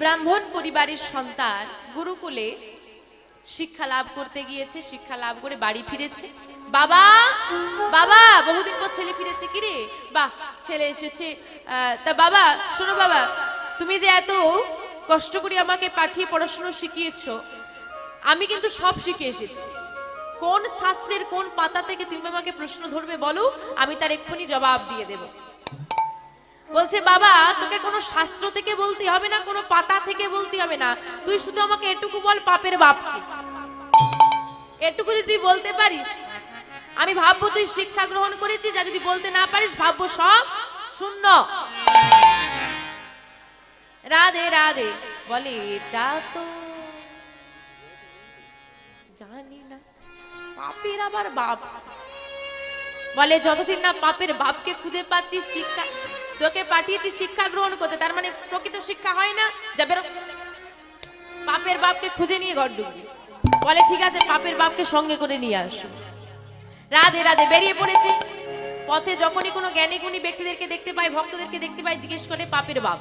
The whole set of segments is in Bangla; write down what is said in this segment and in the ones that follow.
ব্রাহ্মণ পরিবারের সন্তান গুরুকুলে শিক্ষা লাভ করতে গিয়েছে, শিক্ষা লাভ করে বাড়ি ফিরেছে। বাবা বাবা, বহুদিন পর ছেলে ফিরেছে। কি রে? বাহ, ছেলে এসেছে। তা বাবা শোনো বাবা, তুমি যে এত কষ্ট করে আমাকে পাঠিয়ে পড়াশোনা শিখিয়েছো, আমি কিন্তু সব শিখে এসেছি। কোন শাস্ত্রের কোন পাতা থেকে তুমি আমাকে প্রশ্ন ধরবে বলো, আমি তার এক্ষুনি জবাব দিয়ে দেব। বলছে বাবা, তোকে কোনো শাস্ত্র থেকে বলতে হবে না, কোনো পাতা থেকে বলতে হবে না, তুই শুধু আমাকে এটুকু বল, পাপের বাপ কি। এটুকু যদি তুই বলতে পারিস, আমি ভাববো তুই শিক্ষা গ্রহণ করেছিস। আর যদি বলতে না পারিস, ভাববো সব শূন্য। রাধে রাধে। বলে এটা তো জানি না, পাপের আবার বাপ। বলে যতদিন না পাপের বাপকে খুঁজে পাচ্ছিস, শিক্ষা তোকে পাঠিয়েছি শিক্ষা গ্রহণ করতে, তার মানে প্রকৃত শিক্ষা হয় না। যা বেরো, পাপের বাপকে খুঁজে নিয়ে ঘর ঢুকবি। বলে ঠিক আছে, পাপের বাপকে সঙ্গে করে নিয়ে আসো। রাধে রাধে। বেরিয়ে পড়েছে। পথে যখনই কোনো জ্ঞানী গুণী ব্যক্তিদেরকে দেখতে পায়, ভক্তদেরকে দেখতে পায়, জিজ্ঞেস করে পাপের বাপ,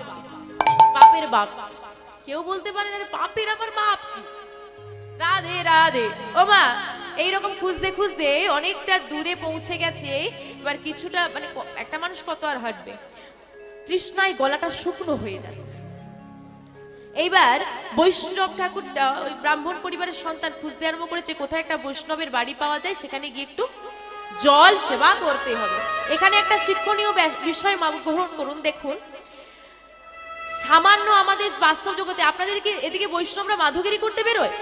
পাপের বাপ। কেউ বলতে পারে না পাপের আবার বাপ কি। রাধে রাধে। ও মা, এইরকম খুঁজতে খুঁজতে অনেকটা দূরে পৌঁছে গেছে। এবার কিছুটা মানে একটা মানুষ কত আর হাঁটবে, তৃষ্ণায় গলাটা শুকনো হয়ে যাচ্ছে। এইবার বৈষ্ণব ঠাকুরটা, ওই ব্রাহ্মণ পরিবারের সন্তান, খুঁজতে আরম্ভ করেছে কোথায় একটা বৈষ্ণবের বাড়ি পাওয়া যায়, সেখানে গিয়ে একটু জল সেবা করতে হবে। এখানে একটা শিক্ষণীয় বিষয় গ্রহণ করুন। দেখুন, সামান্য আমাদের বাস্তব জগতে, আপনাদেরকে এদিকে বৈষ্ণবরা মাধুগিরি করতে বেরোয়,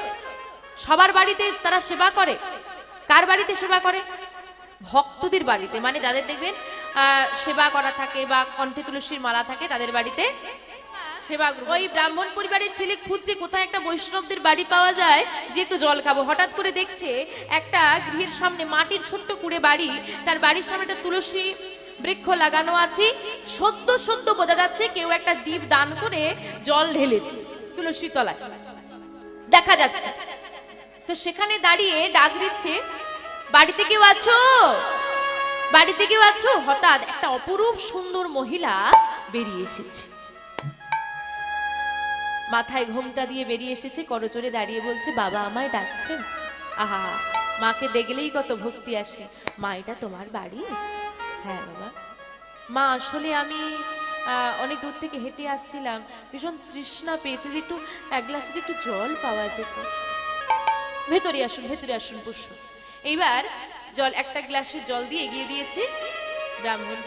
সবার বাড়িতে তারা সেবা করে। কার বাড়িতে সেবা করে? ভক্তদের বাড়িতে, মানে যাদের দেখবেন সেবা করা থাকে বা কণ্ঠে তুলসীর মালা থাকে, তাদের বাড়িতে সেবা। ওই ব্রাহ্মণ পরিবারের ছেলে খুঁজছে কোথায় একটা বৈষ্ণবদের বাড়ি পাওয়া যায় যে একটু জল খাবো। হঠাৎ করে দেখছে একটা গৃহের সামনে মাটির ছোট্ট কুড়ে বাড়ি, তার বাড়ির সামনে একটা তুলসী বৃক্ষ লাগানো আছে। সদ্য সদ্য বোঝা যাচ্ছে কেউ একটা দীপ দান করে জল ঢেলেছে তুলসী তলায়, দেখা যাচ্ছে। তো সেখানে দাঁড়িয়ে ডাক দিচ্ছে, বাড়িতে কেউ আছো, বাড়িতে কেউ আছো। হঠাৎ একটা অপরূপ সুন্দর মহিলা বেরিয়ে এসেছে, মাথায় ঘোমটা দিয়ে বেরিয়ে এসেছে, করজোড়ে দাঁড়িয়ে বলছে, বাবা আমায় ডাকছেন। আহা, মাকে দেখলেই কত ভক্তি আসে। মা, এটা তোমার বাড়ি? হ্যাঁ বাবা। মা, আসলে আমি অনেক দূর থেকে হেঁটে আসছিলাম, ভীষণ তৃষ্ণা পেয়েছে, যদি একটু এক গ্লাস যদি একটু জল পাওয়া যেত। ভেতরে আসুন, ভেতরে আসুন, বসুন। এইবার জল, একটা গ্লাসে জল দিয়ে এগিয়ে দিয়েছে। ব্রাহ্মণ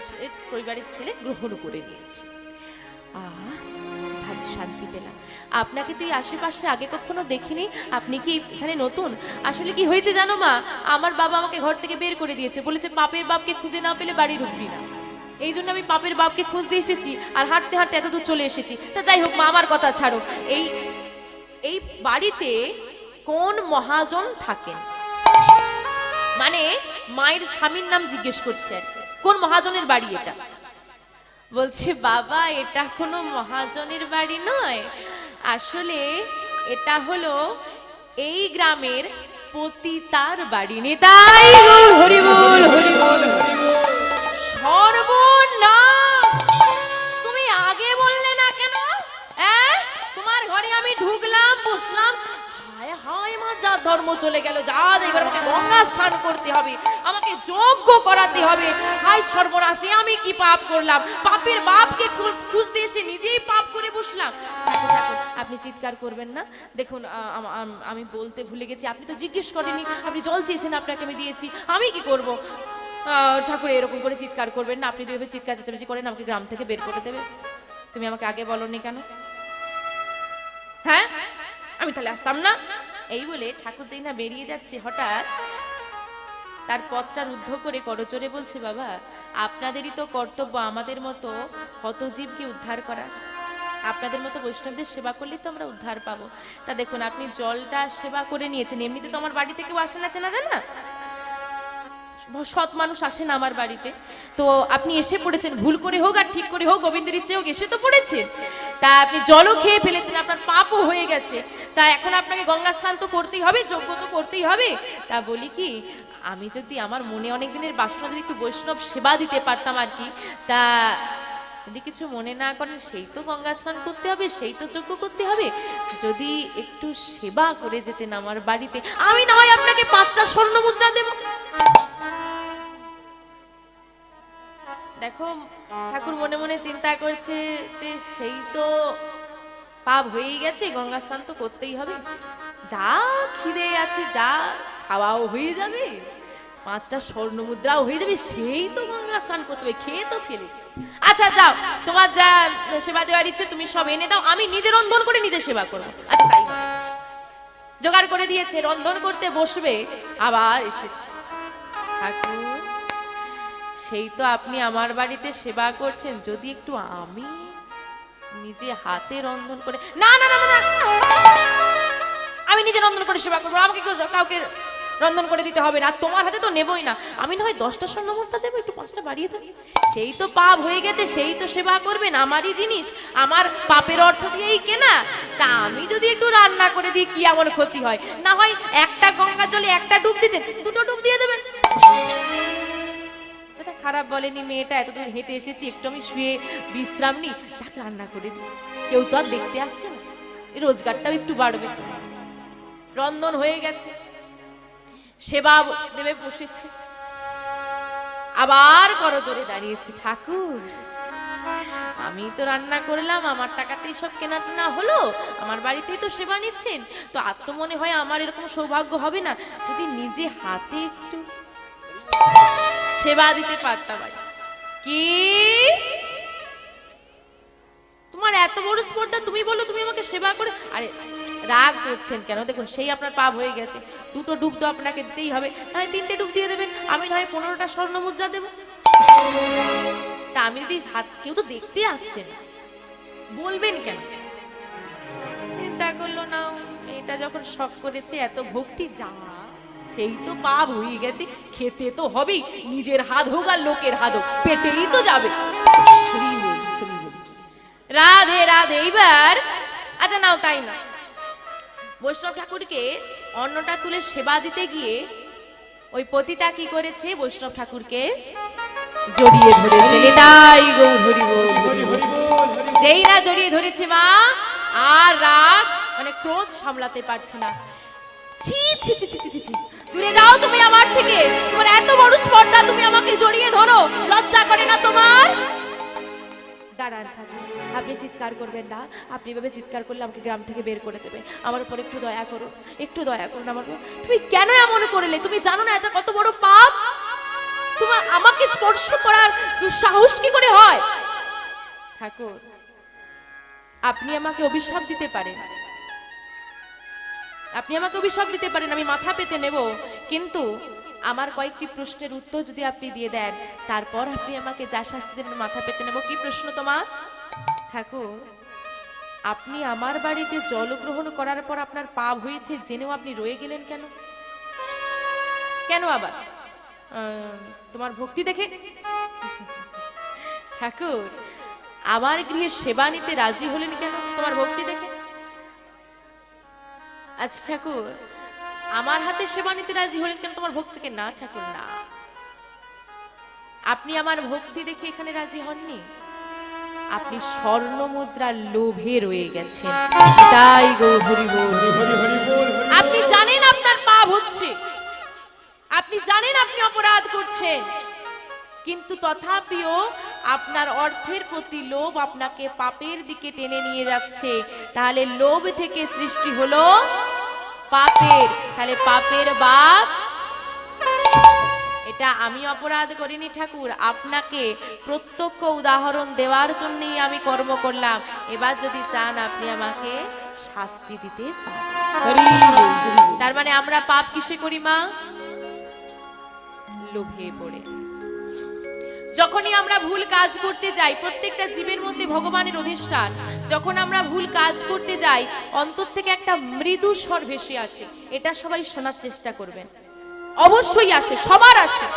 পরিবারের ছেলে গ্রহণ করে নিয়েছে। ভারী শান্তি পেলাম। আপনাকে তুই আশেপাশে আগে কখনো দেখিনি, আপনি কি এখানে নতুন? আসলে কি হয়েছে জানো মা, আমার বাবা আমাকে ঘর থেকে বের করে দিয়েছে, বলেছে পাপের বাপকে খুঁজে না পেলে বাড়ি ঢুকবি না। এই জন্য আমি পাপের বাপকে খুঁজতে এসেছি, আর হাঁটতে হাঁটতে এতদূর চলে এসেছি। তা যাই হোক মা, আমার কথা ছাড়ো। এই বাড়িতে কোন মহাজন থাকেন? মানে মায়ের স্বামীর নাম জিজ্ঞেস করছে আর কি, কোন মহাজনের বাড়ি এটা? বলছে বাবা, এটা কোনো মহাজনের বাড়ি নয়, আসলে এটা হলো এই গ্রামের পতিতার বাড়ি। নিতাই গৌর হরি বল, হরি বল, হরি বল। সর্বনাশ, তুমি আগে বললে না কেন? তোমার ঘরে আমি ঢুকলাম, বসলাম, হায় হায় মা, যা ধর্ম চলে গেল, যা এবার আমাকে গঙ্গা স্নান করতে হবে, আমাকে যজ্ঞ করাতে হবে। হায় সর্বনাশে, আমি কি পাপ করলাম? পাপের বাপকে খুঁজতে এসে নিজেই পাপ করে বসলাম। আপনি চিৎকার করবেন না। দেখুন, আমি বলতে ভুলে গেছি, আপনি তো জিজ্ঞেস করেনি, আপনি জল চেয়েছেন, আপনাকে আমি দিয়েছি, আমি কি করব? ঠাকুর এরকম করে চিৎকার করবেন না, আপনি দুইভাবে চিৎকার চেঁচামেচি করেন, আমাকে গ্রাম থেকে বের করে দেবে। তুমি আমাকে আগে বলনি কেন? হ্যাঁ, আমি তাহলে আসতাম না। এই বলে ঠাকুর যেই না বেরিয়ে যাচ্ছে, হঠাৎ তার পথটা রুদ্ধ করে করজোড়ে বলছে, বাবা আপনাদেরই তো কর্তব্য আমাদের মতো হতজীবকে উদ্ধার করা। আপনাদের মতো বৈষ্ণবদের সেবা করলে তো আমরা উদ্ধার পাবো। তা দেখুন, আপনি জলটা সেবা করে নিয়েছেন, এমনিতে তো আমার বাড়িতে কেউ আসে না, চেনা যান না, সৎ মানুষ আসেন আমার বাড়িতে, তো আপনি এসে পড়েছেন, ভুল করে হোক আর ঠিক করে হোক, গোবিন্দের ইচ্ছে হোক, এসে তো পড়েছেন। তা আপনি জলও খেয়ে ফেলেছেন, আপনার পাপও হয়ে গেছে, তা এখন আপনাকে গঙ্গা স্নান তো করতেই হবে, যজ্ঞ তো করতেই হবে। তা বলি কি, আমি যদি আমার মনে অনেক দিনের বাসনা যদি একটু বৈষ্ণব সেবা দিতে পারতাম আর কি, তা যদি কিছু মনে না করেন, সেই তো গঙ্গা স্নান করতে হবে, সেই তো যজ্ঞ করতে হবে, যদি একটু সেবা করে যেতেন আমার বাড়িতে, আমি না হয় আপনাকে 5টা স্বর্ণ মুদ্রা দেব। দেখো ঠাকুর মনে মনে চিন্তা করছে যে সেই তো পাপ হয়েই গেছে, গঙ্গা স্নান তো করতেই হবে, যা খিদে আছে, যা খাওয়াও হয়ে যাবে, 5টা স্বর্ণ মুদ্রাও হয়ে যাবে, সেই তো গঙ্গা স্নান করতে হবে, খেয়ে তো ফেলেছে। আচ্ছা যাও, তোমার যা সেবা দেওয়ার ইচ্ছে তুমি সব এনে দাও, আমি নিজে রন্ধন করে নিজে সেবা করবো। আচ্ছা তাই হয়। জোগাড় করে দিয়েছে, রন্ধন করতে বসবে, আবার এসেছে। ঠাকুর, সেই তো আপনি আমার বাড়িতে সেবা করছেন, যদি একটু আমি নিজে হাতে রন্ধন করে, না না না না, আমি নিজে রন্ধন করে সেবা করবো, আমাকে কাউকে রন্ধন করে দিতে হবে না, তোমার হাতে তো নেবই না, আমি না হয় 10টা স্বর্ণ মুদ্রা দেবো, একটু 5টা বাড়িয়ে দেবো, সেই তো পাপ হয়ে গেছে, সেই তো সেবা করবেন, আমারই জিনিস, আমার পাপের অর্থ দিয়েই কেনা, তা আমি যদি একটু রান্না করে দিই কি এমন ক্ষতি হয়, না হয় একটা গঙ্গা জলে 1টা ডুব দিতেন, 2টো ডুব দিয়ে দেবেন। এটা খারাপ বলেনি মেয়েটা, এতদূর হেঁটে এসেছি, একটু আমি শুয়ে বিশ্রাম নিই, যাক রান্না করে দিই, কেউ তো আর দেখতে আসছে না, রোজগারটাও একটু বাড়বে। রন্ধন হয়ে গেছে, সেবা দেবে বসেছে, আবার করজোরে দাঁড়িয়েছে, ঠাকুর আমি তো রান্না করলাম, আমার টাকাতেই সব কেনা টেনা হলো, আমার বাড়িতেই তো সেবা নিচ্ছেন, তো আর তো মনে হয় আমার এরকম সৌভাগ্য হবে না, যদি নিজে হাতে একটু সেবা দিতে পারতাম। কি তোমার এত বড় স্পর্ধা, তুমি বলো তুমি আমাকে সেবা করে, আরে রাগ করছেন কেন, দেখুন সেই আপনার পাপ হয়ে গেছে, 2টো ডুব তো আপনাকে দিতেই হবে, নয় 3টে ডুব দিয়ে দেবেন, আমি নয় 15টা স্বর্ণ মুদ্রা দেবো। তা আমি যদি হাত, কেউ তো দেখতে আসছে না, বলবেন কেন, চিন্তা করলো না, এটা যখন শখ করেছে, এত ভক্তি, যা সেই তো পাপ হয়ে গেছে, খেতে তো হবেই, নিজের হাত হোক আর লোকের হাত হোক, পেটেই তো যাবে। রাধে রাধে। এইবার আচ্ছা নাও, তাই না, বৈষ্ণব ঠাকুরকে অন্নটা তুলে সেবা দিতে গিয়ে ওই পতিতা কি করেছে, বৈষ্ণব ঠাকুরকে জড়িয়ে ধরেছে। নিতাই গৌর হরি বল। যেই না জড়িয়ে ধরেছে মা, আর রাগ মানে ক্রোধ সামলাতে পারছে না, ছি ছি ছি ছি ছি ছি, দূরে যাও তুমি আমার থেকে, তোমার এত বড় স্পর্ধা, তুমি আমাকে জড়িয়ে ধরো, লজ্জা করে না তোমার? দাঁড়ান ঠাকুর, আপনি চিৎকার করবেন না, আপনি এভাবে চিৎকার করলে আমাকে গ্রাম থেকে বের করে দেবে, আমার উপর একটু দয়া করো, একটু দয়া করুন আমার উপর। তুমি কেন এমন করলে, তুমি জানো না এটা কত বড় পাপ, তোমার আমাকে স্পর্শ করার সাহস কি করে হয়? ঠাকুর, আপনি আমাকে অভিশাপ দিতে পারেন, আপনি আমাকে অভিশাপ দিতে পারেন, আমি মাথা পেতে নেব, কিন্তু আমার কয়েকটি প্রশ্নের উত্তর যদি আপনি দিয়ে দেন, তারপর আপনি আমাকে যা শাস্তি দেবেন মাথা পেতে নেব। কি প্রশ্ন তোমার? ঠাকুর, আপনি আমার বাড়িতে জলগ্রহণ করার পর আপনার পাপ হয়েছে জেনেও আপনি রয়ে গেলেন কেন? কেন আবার? তোমার ভক্তি দেখে? ঠাকুর, আমার গৃহে সেবা নিতে রাজি হলেন কেন? তোমার ভক্তি দেখে? আচ্ছা ঠাকুর, আমার হাতে সেবা নিতে রাজি হলেন কেন? তোমার ভক্তিকে? না ঠাকুর না, আপনি আমার ভক্তি দেখে এখানে রাজি হননি, আপনি স্বর্ণ মুদ্রার লোভে রয়ে গেছেন। তাই গৌর হরি বল। আপনি জানেন আপনার পাপ হচ্ছে, আপনি জানেন আপনি অপরাধ করছেন, কিন্তু তথাপিও আপনার অর্থের প্রতি লোভ আপনাকে পাপের দিকে টেনে নিয়ে যাচ্ছে। তাহলে লোভ থেকে সৃষ্টি হলো পাপের, তাহলে পাপের বাপ। এটা আমি অপরাধ করিনি ঠাকুর, আপনাকে প্রত্যক্ষ উদাহরণ দেওয়ার জন্যই আমি কর্ম করলাম। এবার যদি চান আপনি আমাকে শাস্তি দিতে পারেন। তার মানে আমরা পাপ কিসে করি মা? লোভে পড়ে। যখনই আমরা ভুল কাজ করতে যাই, প্রত্যেকটা জীবের মধ্যে ভগবানের অধিষ্ঠান, যখন আমরা ভুল কাজ করতে যাই অন্তর থেকে একটা মৃদু স্বর ভেসে আসে, এটা সবাই শোনার চেষ্টা করবেন, অবশ্যই আসে, সবার আসে,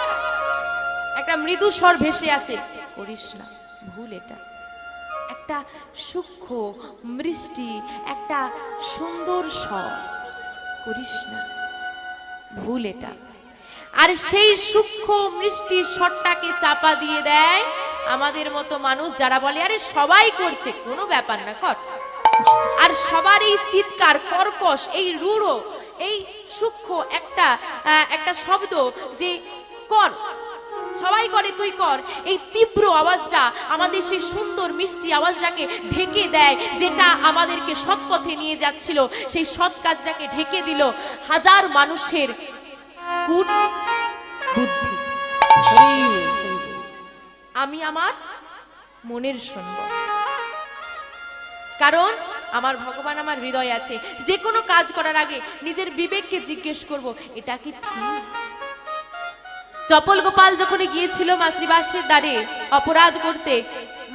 একটা মৃদু স্বর ভেসে আসে, করিস না ভুল, এটা একটা সূক্ষ্ম মিষ্টি একটা সুন্দর স্বর, করিস না ভুল এটা। আর সেই সূক্ষ্ম মিষ্টি স্বরটাকে চাপা দিয়ে দেয় আমাদের মতো মানুষ যারা বলে আরে সবাই করছে, কোনো ব্যাপার না, কর। আর সবার এই চিৎকার, কর্কশ, এই রূঢ়, এই সূক্ষ্ম একটা একটা শব্দ যে কর, সবাই করে তুই কর, এই তীব্র আওয়াজটা আমাদের সেই সুন্দর মিষ্টি আওয়াজটাকে ঢেকে দেয়, যেটা আমাদেরকে সৎ পথে নিয়ে যাচ্ছিল, সেই সৎ কাজটাকে ঢেকে দিল হাজার মানুষের কূট বুদ্ধি। আমি আমার মনের শুনব, কারণ আমার ভগবান আমার হৃদয় আছে। যে কোনো কাজ করার আগে নিজের বিবেককে জিজ্ঞেস করব, এটা কি ঠিক? চপল গোপাল যখন গিয়েছিল মা শ্রীবাসের দ্বারে অপরাধ করতে,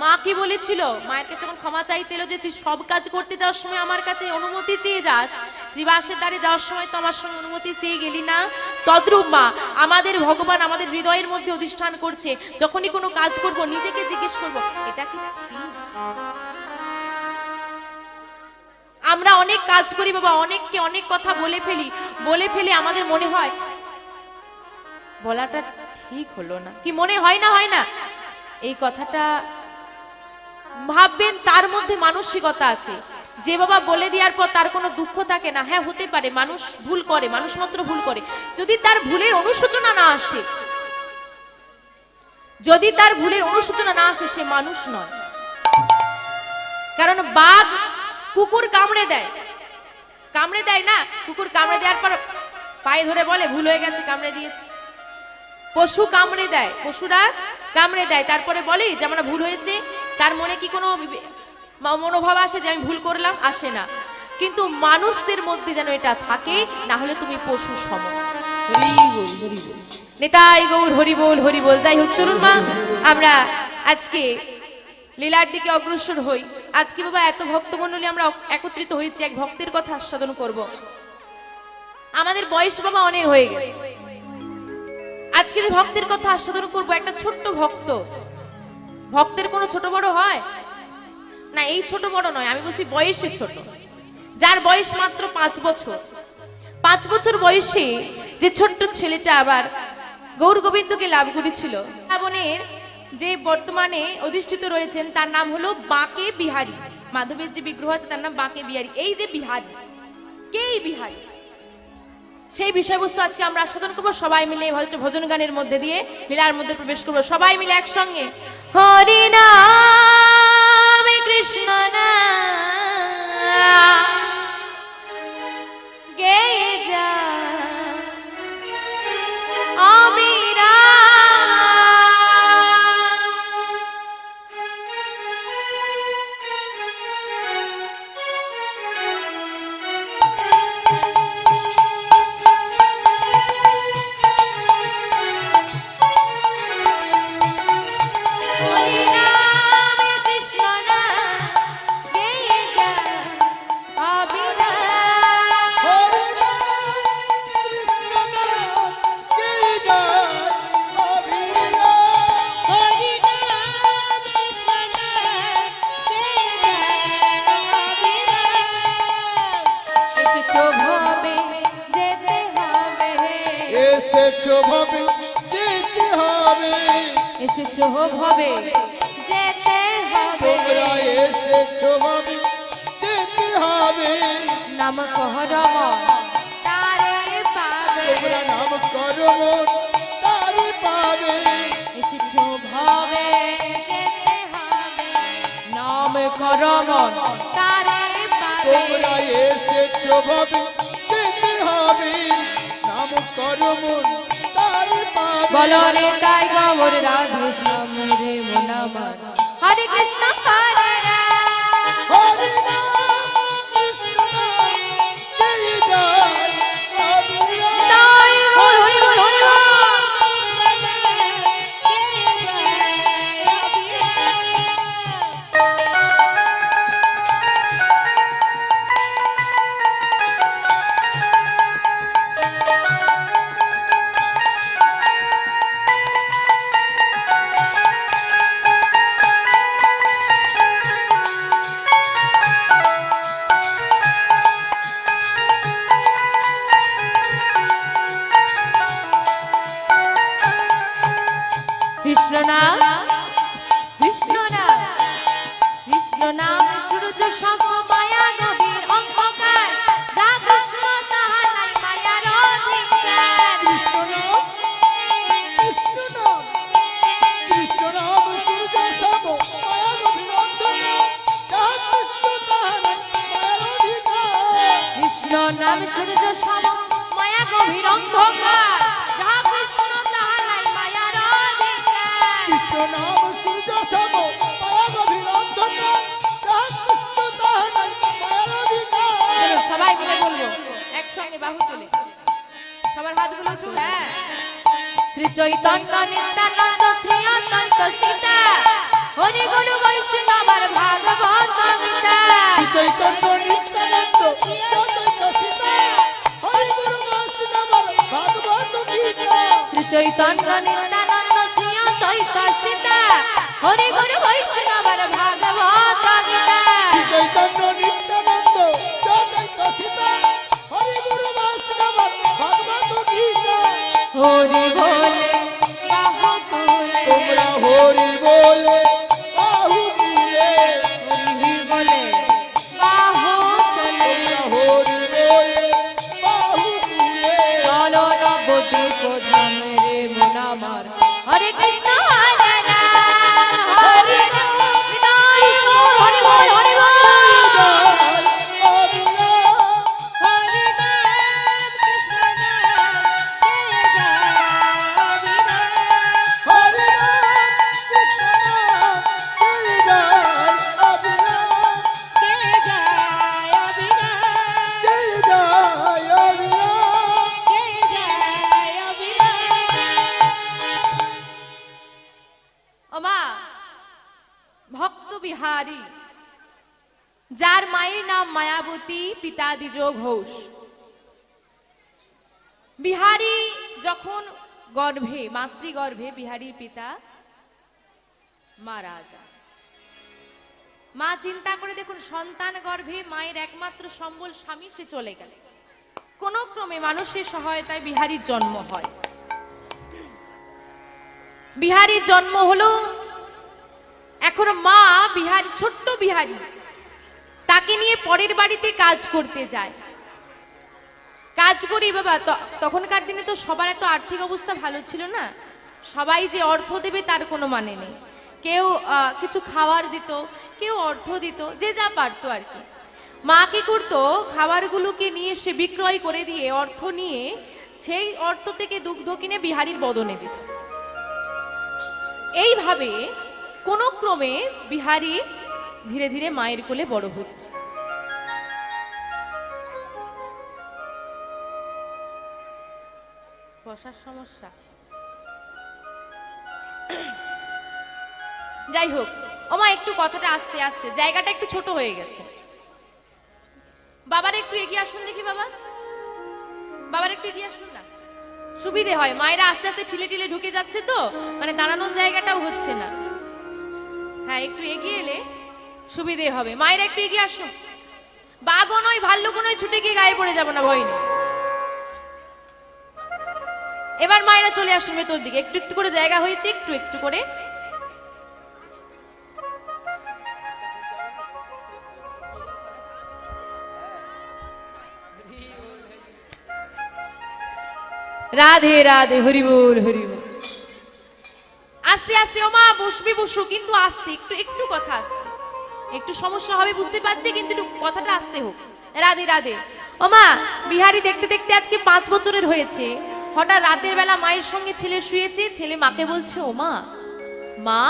মা কি বলেছিল? মায়ের কাছে যখন ক্ষমা চাইতে এলো যে তুই সব কাজ করতে যাওয়ার সময় আমার কাছে অনুমতি চেয়ে যাস, শ্রীবাসের দ্বারে যাওয়ার সময় তো আমার সঙ্গে অনুমতি চেয়ে গেলি না। তদ্রূপ মা আমাদের ভগবান আমাদের হৃদয়ের মধ্যে অধিষ্ঠান করছে, যখনই কোনো কাজ করব নিজেকে জিজ্ঞেস করব, এটা কি ঠিক? আমরা অনেক কাজ করি বাবা, অনেককে অনেক কথা বলে ফেলি আমাদের মনে হয় বলাটা ঠিক হলো না, কি মনে হয় না? হয় না? এই কথাটা ভাববেন, তার মধ্যে মানসিকতা আছে যে বাবা বলে দেওয়ার পর তার কোনো দুঃখ থাকে না। হ্যাঁ, হতে পারে, মানুষ ভুল করে, মানুষ মাত্র ভুল করে। যদি তার ভুলের অনুশোচনা না আসে, যদি তার ভুলের অনুশোচনা না আসে, সে মানুষ নয়। কারণ বাঘ কুকুর কামড়ে দেয় না, কুকুর কামড়ে দেওয়ার পর পায়ে ধরে বলে ভুল হয়ে গেছে, কামড়ে দিয়েছি। পশু কামড়ে দেয়, পশুরা কামড়ে দেয়, তারপরে বলে যে আমার ভুল হয়েছে। তার মনে কি কোনো মনোভাব আসে যে আমি ভুল করলাম? আসে না। কিন্তু মানুষদের মধ্যে যেন এটা থাকে, না হলে তুমি পশু সম। নেতাই গৌর হরি বল, হরি বল। যাই হোক, চলুন মা আমরা আজকে লীলার দিকে অগ্রসর হই। আজকে বাবা এত ভক্তমণ্ডলী আমরা একত্রিত হয়েছি, এক ভক্তের কথা আস্বাদন করব। আমাদের বয়স বাবা অনেক হয়ে গেছে, আজকে যে ভক্তের কথা আস্বাদন করব, একটা ছোট্ট ভক্ত। ভক্তের কোনো ছোট বড় হয় না, এই ছোট বড় নয়, আমি বলছি বয়সে ছোট। যার বয়স মাত্র 5 বছর, 5 বছর বয়সে যে ছোট্ট ছেলেটা আবার গৌর গোবিন্দকে লাভ করেছিল, বৃন্দাবনের যে বর্তমানে অধিষ্ঠিত রয়েছেন তার নাম হলো বাঁকে বিহারী। মাধবের যে বিগ্রহ আছে তার নাম বাঁকে বিহারী। এই যে বিহারী, কে বিহারী, সেই বিষয়বস্তু আজকে আমরা আস্বাদন করবো সবাই মিলে ভজন গানের মধ্যে দিয়ে, লীলার মধ্যে প্রবেশ করবো সবাই মিলে একসঙ্গে। হরি নাম কৃষ্ণ নাম গেয়ে যা অবিরাম। এসেছো ভবে যেতে হবে, এসেছো ভবে যেতে হবে, নাম করম তারে পাবে, নাম করম তারে পাবে। এসেছো ভবে যেতে হবে, নাম করম তারে পাবে। তোমরা এসেছো ভবে যেতে হবে, নাম করম তারে পাবে। বলো রে তাই গৌর রাধে শ্যাম রে মন আমার, হরে কৃষ্ণ হরে রাম, হরে রাম কৃষ্ণ রাম জয় জয় তাই গৌর হরি বল, হরি বল। সূর্য সম মায়া গভীর অন্ধকার, যা কৃষ্ণ তাহা নাই মায়ার অধিকার। কৃষ্ণ নাম কৃষ্ণ নাম সূর্য সম মায়া গভীর অন্ধকার, যাহা কৃষ্ণ তাহা নাই মায়ার অধিকার। কৃষ্ণ নাম সূর্য সম মায়া গভীর অন্ধকার, যা কৃষ্ণ তাহা নাই মায়ার অধিকার। কৃষ্ণ নাম সূর্য সম মায়া গভীর অন্ধকার, যাহা কৃষ্ণ তাহা নাই মায়ার অধিকার। চলো সবাই মিলে বলবো একসঙ্গে বাহু তুলে, সবার হাতগুলো উঠুক। হ্যাঁ, শ্রী চৈতন্য নিত্যানন্দ শ্রী অনন্ত সীতা, হরি গুরু বৈষ্ণবর ভাগবত গীতা। শ্রী চৈতন্য নিত্যানন্দ শ্রী অদ্বৈত সীতা, হরি গুরু বৈষ্ণবর ভাগবত গীতা। শ্রী চৈতন্য নিত্যানন্দ শ্রী অদ্বৈত সীতা, হরি গুরু বৈষ্ণবর ভাগবত গীতা। শ্রী চৈতন্য নিত্যানন্দ শ্রী অদ্বৈত সীতা, হরি গুরু বৈষ্ণবর ভাগবত গীতা। হরি বলে বাহু তুলে, তোমরা হরি বলে বাহু তুলে, হরি বলে বাহু তুলে, হরি বলে বাহু তুলে। চলো নবদ্বীপ ধামে রে মন আমার, হরে কৃষ্ণ হরে রাম, হরে রাম হৃদয় মোর, হরি বল হরি বল। হরি নাম কৃষ্ণ নাম, জয় ওমা ভক্ত বিহারী, যার মায়ের নাম মায়াবতী, পিতা দ্বিজ ঘোষ। বিহারী যখন গর্ভে, মাতৃগর্ভে বিহারীর পিতা মারা যায়। মা চিন্তা করে দেখুন, সন্তান গর্ভে মায়ের একমাত্র সম্বল স্বামী, সে চলে গেল। কোন ক্রমে মানুষের সহায়তায় বিহারীর জন্ম হয়। বিহারীর জন্ম হলো। এখন মা বিহারী, ছোট্ট বিহারী, তাকে নিয়ে পরের বাড়িতে কাজ করতে যায়। কাজ করি বাবা, তখনকার দিনে তো সবার এত আর্থিক অবস্থা ভালো ছিল না, সবাই যে অর্থ দেবে তার কোনো মানে নেই। কেউ কিছু খাবার দিত, কেউ অর্থ দিত, যে যা পারতো আর কি। মা কি করতো, খাবারগুলোকে নিয়ে সে বিক্রয় করে দিয়ে অর্থ নিয়ে সেই অর্থ থেকে দুগ্ধ কিনে বিহারীর বদনে দিত। এইভাবে কোন ক্রমে বিহারী ধীরে ধীরে মায়ের কোলে বড় হচ্ছে। বসার সমস্যা, যাই হোক ওমা একটু কথাটা আস্তে আস্তে, জায়গাটা একটু ছোট হয়ে গেছে। বাবার একটু এগিয়ে আসুন দেখি, বাবার একটু এগিয়ে আসুন না, সুবিধে হয়। মায়েরা আস্তে আস্তে ঠিলে ঠিলে ঢুকে যাচ্ছে তো, মানে দাঁড়ানোর জায়গাটাও হচ্ছে না। হ্যাঁ, একটু এগিয়ে এলে সুবিধে হবে। মায়েরা একটু এগিয়ে আসুন, বাঘও নয় ভাল্লুকও নয়, ছুটে গিয়ে গায়ে পড়ে যাবো না, ভয় নেই। এবার মায়েরা চলে আসুন ভেতর দিকে, একটু একটু করে জায়গা হয়েছে, একটু একটু করে। রাধে রাধে, হরি বল হরি বল। আস্তে আস্তে ওমা বসবি, বসু, কিন্তু আস্তে, একটু একটু কথা আস্তে। একটু সমস্যা হবে বুঝতে পারছি, কিন্তু একটু কথাটা আস্তে হোক। রাধে রাধে। ওমা বিহারী দেখতে দেখতে আজকে 5 বছরের হয়েছে। হঠাৎ রাতের বেলা মায়ের সঙ্গে ছেলে শুয়েছে, ছেলে মাকে বলছে, ও মা, মা,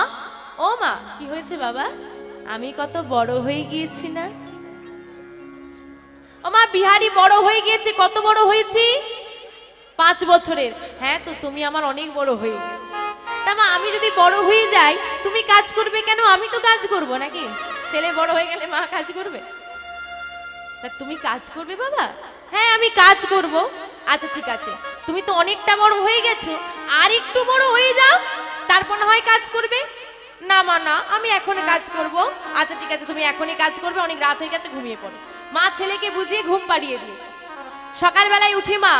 ও মা, কি হয়েছে বাবা? আমি কত বড় হয়ে গিয়েছি না? ও মা, বিহারী বড় হয়ে গিয়েছে। কত বড় হয়েছি? 5 বছরের। হ্যাঁ তো তুমি আমার অনেক বড় হয়ে গেছে। তা মা, আমি যদি বড় হয়ে যাই তুমি কাজ করবে কেন? আমি তো কাজ করব নাকি? ছেলে বড় হয়ে গেলে মা কাজ করবে? তা তুমি কাজ করবে বাবা? হ্যাঁ আমি কাজ করব। আচ্ছা ঠিক আছে, তুমি তো অনেকটা বড় হয়ে গেছো, আর একটু বড় হয়ে যাও, তারপর না হয় কাজ করবে। না মা না, আমি এখনই কাজ করব। আচ্ছা ঠিক আছে, তুমি এখনই কাজ করবে, অনেক রাত হয়ে গেছে, ঘুমিয়ে পড়ো। মা ছেলেকে বুঝিয়ে ঘুম পাড়িয়ে দিয়েছে। সকালবেলায় উঠে মা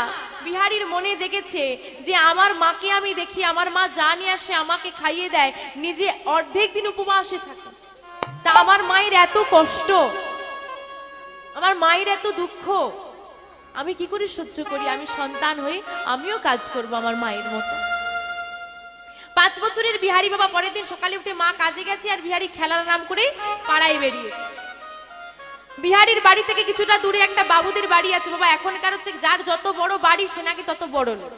বিহারীর মনে জেগেছে যে আমার মাকে আমি দেখি, আমার মা যা নিয়ে আসে আমাকে খাইয়ে দেয়, নিজে অর্ধেক দিন উপবাসে থাকে। তা আমার মায়ের এত কষ্ট, আমার মায়ের এত দুঃখ, আমি কি করে সহ্য করি? আমি সন্তান হয়ে আমিও কাজ করব আমার মায়ের মতো। 5 বছরের বিহারি বাবা পরের দিন সকালে উঠে মা কাজে গেছে আর বিহারি খেলার নাম করে পাড়ায় বেরিয়েছে। বিহারির বাড়ি থেকে কিছুটা দূরে একটা বাবুদের বাড়ি আছে। বাবা এখনকার হচ্ছে যার যত বড় বাড়ি সে নাকি তত বড় লোক,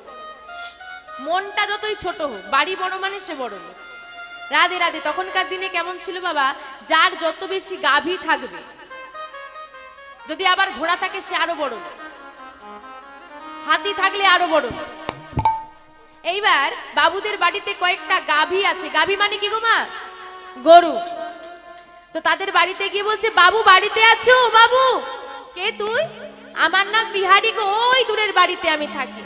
মনটা যতই ছোট হোক, বাড়ি বড় মানে সে বড় লোক। রাধে রাধে। তখনকার দিনে কেমন ছিল বাবা, যার যত বেশি গাভী থাকবে, যদি আবার ঘোড়া থাকে সে আরো বড় লোক, হাতি থাকলে আরো বড় লোক। এইবার বাবুদের বাড়িতে কয়েকটা গাভী আছে। গাভী মানে কি গো মা? গরু। তো তাদের বাড়িতে গিয়ে বলছে, বাবু বাড়িতে আছো? বাবু, কে তুই? আমার নাম বিহারি গো, ওই দূরের বাড়িতে আমি থাকি।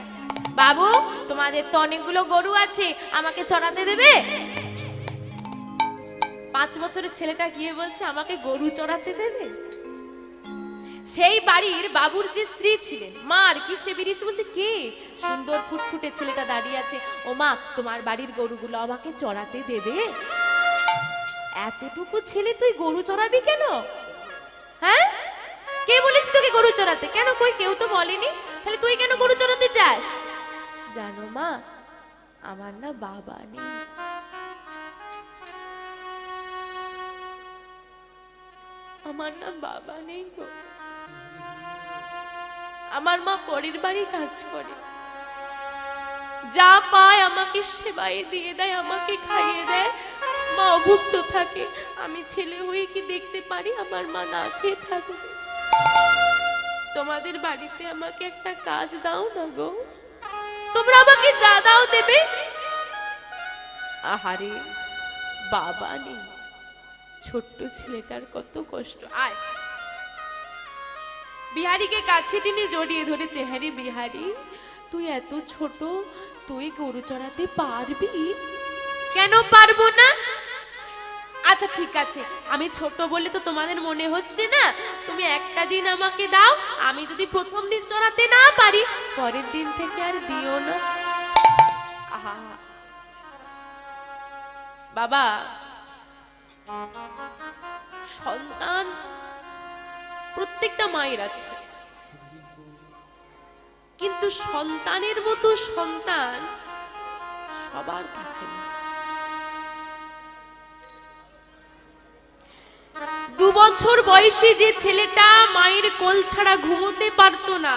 বাবু তোমাদের তো অনেকগুলো গরু আছে, আমাকে চড়াতে দেবে? 5 বছরের ছেলেটা গিয়ে বলছে আমাকে গরু চড়াতে দেবে? সেই বাড়ির বাবুর যে স্ত্রী ছিলেন, মা আর কি, সে বেরিয়ে এসে বলছে, কে? সুন্দর ফুটফুটে ছেলেটা দাঁড়িয়ে আছে। ও মা, তোমার বাড়ির গরুগুলো আমাকে চড়াতে দেবে? এতটুকু ছেলে তুই গরু চড়াবি কেন? হ্যাঁ, কে বলেছে তোকে গরু চড়াতে? কেন, কই কেউ তো বলেনি। তাহলে তুই কেন গরু চড়াতে চাস? জানো মা, আমার না বাবা নেই। আমার না বাবা নেই গো। আমার মা পরের বাড়ি কাজ করে, যা পায় আমাকে সেবায় দিয়ে দেয়, আমাকে খাইয়ে দেয়। মা অভুক্ত থাকে। আমি ছেলে হয়ে কি দেখতে পারি আমার মা না খেয়ে থাকবে? তোমাদের বাড়িতে আমাকে একটা কাজ দাও না গো, তোমরা আমাকে যা দাও দেবে। আহারে, বাবা নেই, ছোট্ট ছেলেটার কত কষ্ট। আয়, বিহারীকে কাছে টেনে জড়িয়ে ধরেছে। হ্যাঁ রে বিহারি, তুই এত ছোট, তুই গরু চড়াতে পারবি? কেন পারবো না? আচ্ছা ঠিক আছে, আমি ছোট বলে তো তোমাদের মনে হচ্ছে না। তুমি একটা দিন আমাকে দাও, আমি যদি প্রথম দিন চড়াতে না পারি, পরের দিন থেকে আর দিও না। আহা বাবা, সন্তান প্রত্যেকটা মায়ের আছে, কিন্তু সন্তানের মতো সন্তান সবার থাকে না। 2 বছর বয়সী যে ছেলেটা মায়ের কোল ছাড়া ঘুমোতে পারতো না,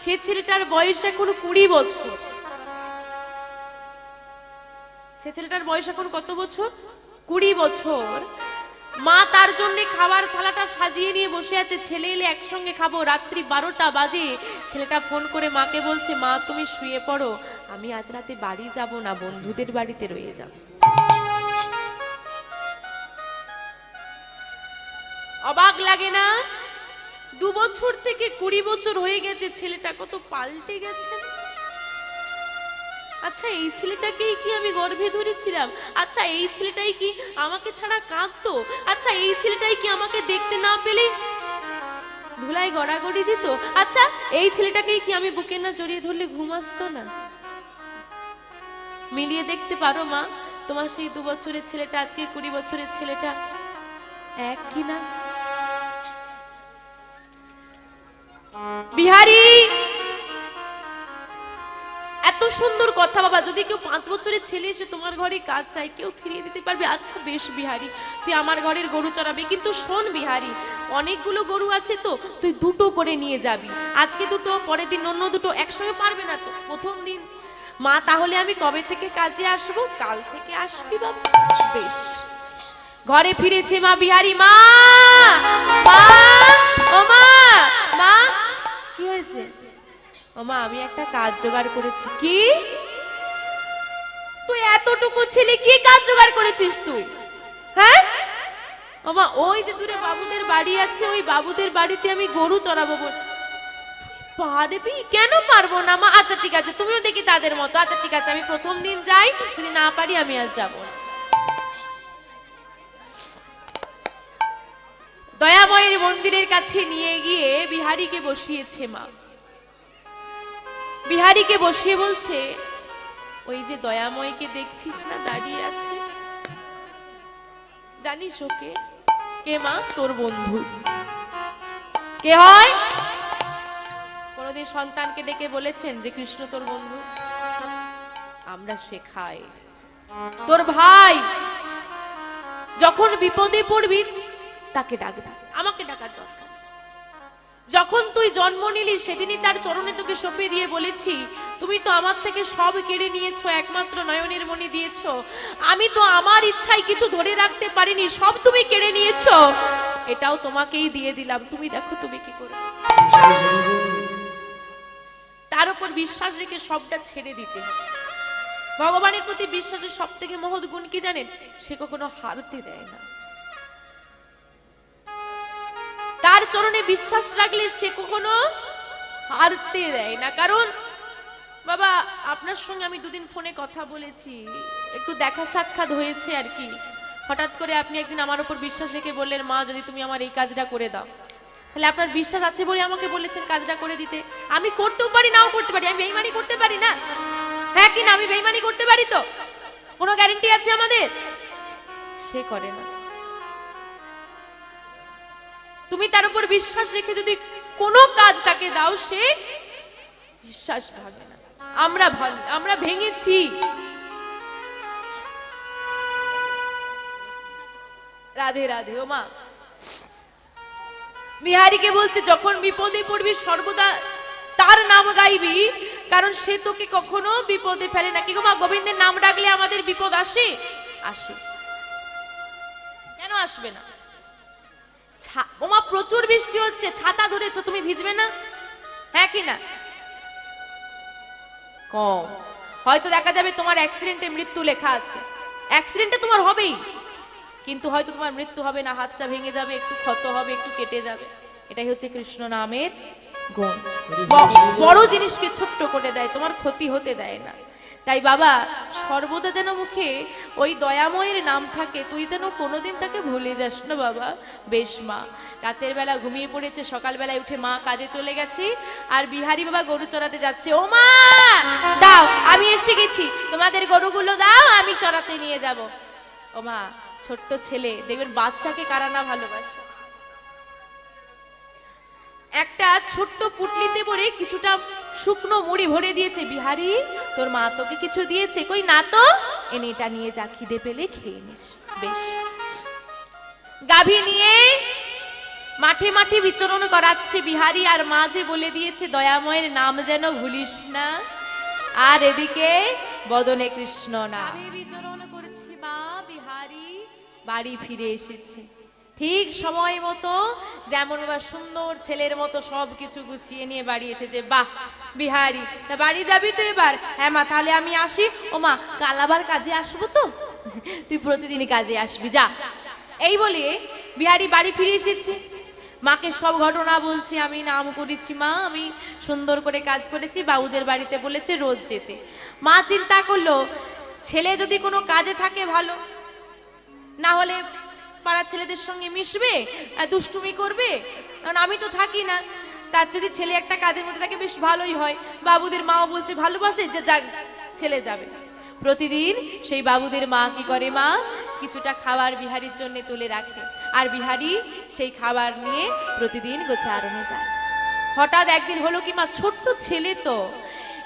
সে ছেলেটার বয়স এখন 20 বছর। সে ছেলেটার বয়স এখন কত বছর? 20 বছর। মা তার জন্য খাবার থালাটা সাজিয়ে নিয়ে বসে আছে, ছেলে এলে একসঙ্গে খাবো। রাত্রি 12টা বাজে, ছেলেটা ফোন করে মাকে বলছে, মা তুমি শুয়ে পড়ো, আমি আজ রাতে বাড়ি যাব না, বন্ধুদের বাড়িতে রয়ে যাব। অবাক লাগে না? 2 বছর থেকে 20 বছর হয়ে গেছে, ছেলেটা কত পাল্টে গেছে। আচ্ছা এই ছেলেটাকেই কি আমি গর্ভে ধরেছিলাম? আচ্ছা এই ছেলেটাই কি আমাকে ছাড়া কাঁদতো? আচ্ছা এই ছেলেটাই কি আমাকে দেখতে না পেলে ধুলায় গড়াগড়ি দিত? আচ্ছা এই ছেলেটাকেই কি আমি বুকে না জড়িয়ে ধরলে ঘুম আসতো না? মিলিয়ে দেখতে পারো মা, তোমার সেই 2 বছরের ছেলেটা আজকে 20 বছরের ছেলেটা এক কিনা? বিহারি, এত সুন্দর কথা বাবা। যদি কেউ 5 বছরের ছেলে এসে তোমার ঘরে কাজ চাই, কেউ ফিরিয়ে দিতে পারবে? আচ্ছা বেশ বিহারি, তুই আমার ঘরের গরু চড়াবি, কিন্তু শোন বিহারি, অনেকগুলো গরু আছে তো, তুই 2টো করে নিয়ে যাবি। আজকে 2টো, পরের দিন অন্য 2টো, একসঙ্গে পারবে না তো প্রথম দিন। মা তাহলে আমি কবে থেকে কাজে আসবো? কাল থেকে আসবি বাবা। বেশ। ঘরে ফিরেছে মা বিহারি। মা, মা, ও মা, মা, কি হয়েছে? ও মা, আমি একটা কাজ জোগাড় করেছি। কি? তুই এতটুকু ছেলে কি কাজ জোগাড় করেছিস তুই? হ্যাঁ? ও মা, ওই যে দূরে বাবুদের বাড়ি আছে, ওই বাবুদের বাড়িতে আমি গরু চড়াবো বল। তুই পারবি? কেন পারবো না মা? আচ্ছা ঠিক আছে, তুমিও দেখি তাদের মতো। আচ্ছা ঠিক আছে, আমি প্রথম দিন যাই, যদি না পারি আমি আর যাবো না। দয়াময়ের মন্দিরের কাছে নিয়ে গিয়ে বিহারীকে বসিয়েছে মা। বিহারীকে বসিয়ে বলছে, ওই যে দয়াময়কে দেখছিস না দাঁড়িয়ে আছে, জানিস ওকে? কে মা? তোর বন্ধু। কে হয়? কোনদিন সন্তানকে ডেকে বলেছেন যে কৃষ্ণ তোর বন্ধু? আমরা শেখাই। তোর ভাই যখন বিপদে পড়বি তাকে ডাকবি, আমাকে ডাকার দরকার। যখন তুই জন্ম নিলি সেদিনই তার চরণে তোকে সঁপে দিয়ে বলেছি, তুমি তো আমার থেকে সব কেড়ে নিয়েছো, একমাত্র নয়নের মণি দিয়েছো, আমি তো আমার ইচ্ছায় কিছু ধরে রাখতে পারিনি, সব তুমি কেড়ে নিয়েছো, এটাও তোমাকেই দিয়ে দিলাম, তুমি দেখো তুমি কি করো। তার উপর বিশ্বাস রেখে সবটা ছেড়ে দিতে হবে। ভগবানের প্রতি বিশ্বাসের সব থেকে মহৎ গুণ কি জানেন? সে কখনো হারতে দেয় না। তার চরণে বিশ্বাস রাখলে সে কখনো হারতে দেয় না। কারণ বাবা আপনার সঙ্গে আমি দুদিন ফোনে কথা বলেছি, একটু দেখা সাক্ষাৎ হয়েছে আর কি। হঠাৎ করে আপনি একদিন আমার উপর বিশ্বাস রেখে বললেন, মা যদি তুমি আমার এই কাজটা করে দাও, তাহলে আপনার বিশ্বাস আছে বলে আমাকে বলেছেন কাজটা করে দিতে। আমি করতেও পারি, নাও করতে পারি, আমি বেঈমানি করতে পারি না? হ্যাঁ কি না? আমি বেঈমানি করতে পারি তো? কোনো গ্যারান্টি আছে আমাদের? সে করে না। তুমি তার উপর বিশ্বাস রেখে যদি কোনো কাজ তাকে দাও, সে বিশ্বাস ভাঙে না। আমরা ভেঙেছি। রাধে রাধে। ও মা, বিহারীকে বলছে যখন বিপদে পড়বি সর্বদা তার নাম গাইবি, কারণ সে তোকে কখনো বিপদে ফেলে না। কি গো মা, গোবিন্দের নাম ডাকলে আমাদের বিপদ আসে? আসে। কেন আসবে না? ওমা প্রচুর বৃষ্টি হচ্ছে, ছাতা ধরেছো, তুমি ভিজবে না? হ্যাঁ কি না? কম। হয়তো দেখা যাবে তোমার অ্যাক্সিডেন্টে মৃত্যু লেখা আছে, অ্যাক্সিডেন্টে তোমার হবেই, কিন্তু হয়তো তোমার মৃত্যু হবে না, হাতটা ভেঙে যাবে, একটু ক্ষত হবে, একটু কেটে যাবে। এটাই হচ্ছে কৃষ্ণ নামের গুণ। বড় জিনিসকে ছোট্ট করে দেয়, তোমার ক্ষতি হতে দেয় না। তাই বাবা সর্বদা যেন মুখে ওই দয়াময়ের নাম থাকে, তুই যেন কোনোদিন তাকে ভুলে যাস না বাবা। বেশ মা, রাতের বেলা ঘুমিয়ে পড়েছে, সকালবেলায় উঠে মা কাজে চলে গেছি, আর বিহারী বাবা গরু চড়াতে যাচ্ছে। ও মা দাও, আমি এসে গেছি, তোমাদের গরুগুলো দাও, আমি চড়াতে নিয়ে যাব। ও মা, ছোট্ট ছেলে, দেখবেন বাচ্চাকে কারা না ভালোবাসে। একটা ছোট্ট পুটলিতে ভরে কিছুটা শুকনো মুড়ি ভরে দিয়েছে। বিহারী, তোর মা তোকে কিছু দিয়েছে? কই না তো। এনে এটা নিয়ে যা, খিদে পেলে খেয়ে নিস। বেশ। গাভী নিয়ে মাঠে মাঠে বিচরণ করাচ্ছে বিহারী, আর মা যে বলে দিয়েছে দয়াময়ের নাম যেন ভুলিস না, আর এদিকে বদনে কৃষ্ণ নাম। আমি বিচরণ করেছি মা, বিহারী বাড়ি ফিরে এসেছে ঠিক সময় মতো, যেমন বা সুন্দর ছেলের মতো সবকিছু গুছিয়ে নিয়ে বাড়ি এসেছে। বাহ বিহারী, তা বাড়ি যাবি তো এবার? হ্যাঁ মা, তাহলে আমি আসি। ও মা, কাল আবার কাজে আসবো তো? তুই প্রতিদিনই কাজে আসবি, যা। এই বলে বিহারী বাড়ি ফিরে এসেছে। মাকে সব ঘটনা বলছি, আমি নাম করেছি মা, আমি সুন্দর করে কাজ করেছি, বাবুদের বাড়িতে বলেছে রোজ যেতে। মা চিন্তা করলো, ছেলে যদি কোনো কাজে থাকে ভালো, না হলে পাড়ার ছেলেদের সঙ্গে মিশবে, দুষ্টুমি করবে, কারণ আমি তো থাকি না। তার যদি ছেলে একটা কাজের মধ্যে থাকে বেশ ভালোই হয়। বাবুদের মাও বলছে ভালোবাসে, যে যাক ছেলে যাবে। প্রতিদিন সেই বাবুদের মা কি করে, মা কিছুটা খাবার বিহারীর জন্য তুলে রাখে, আর বিহারী সেই খাবার নিয়ে প্রতিদিন গোচারণে যায়। হঠাৎ একদিন হলো কি মা, ছোট্ট ছেলে তো,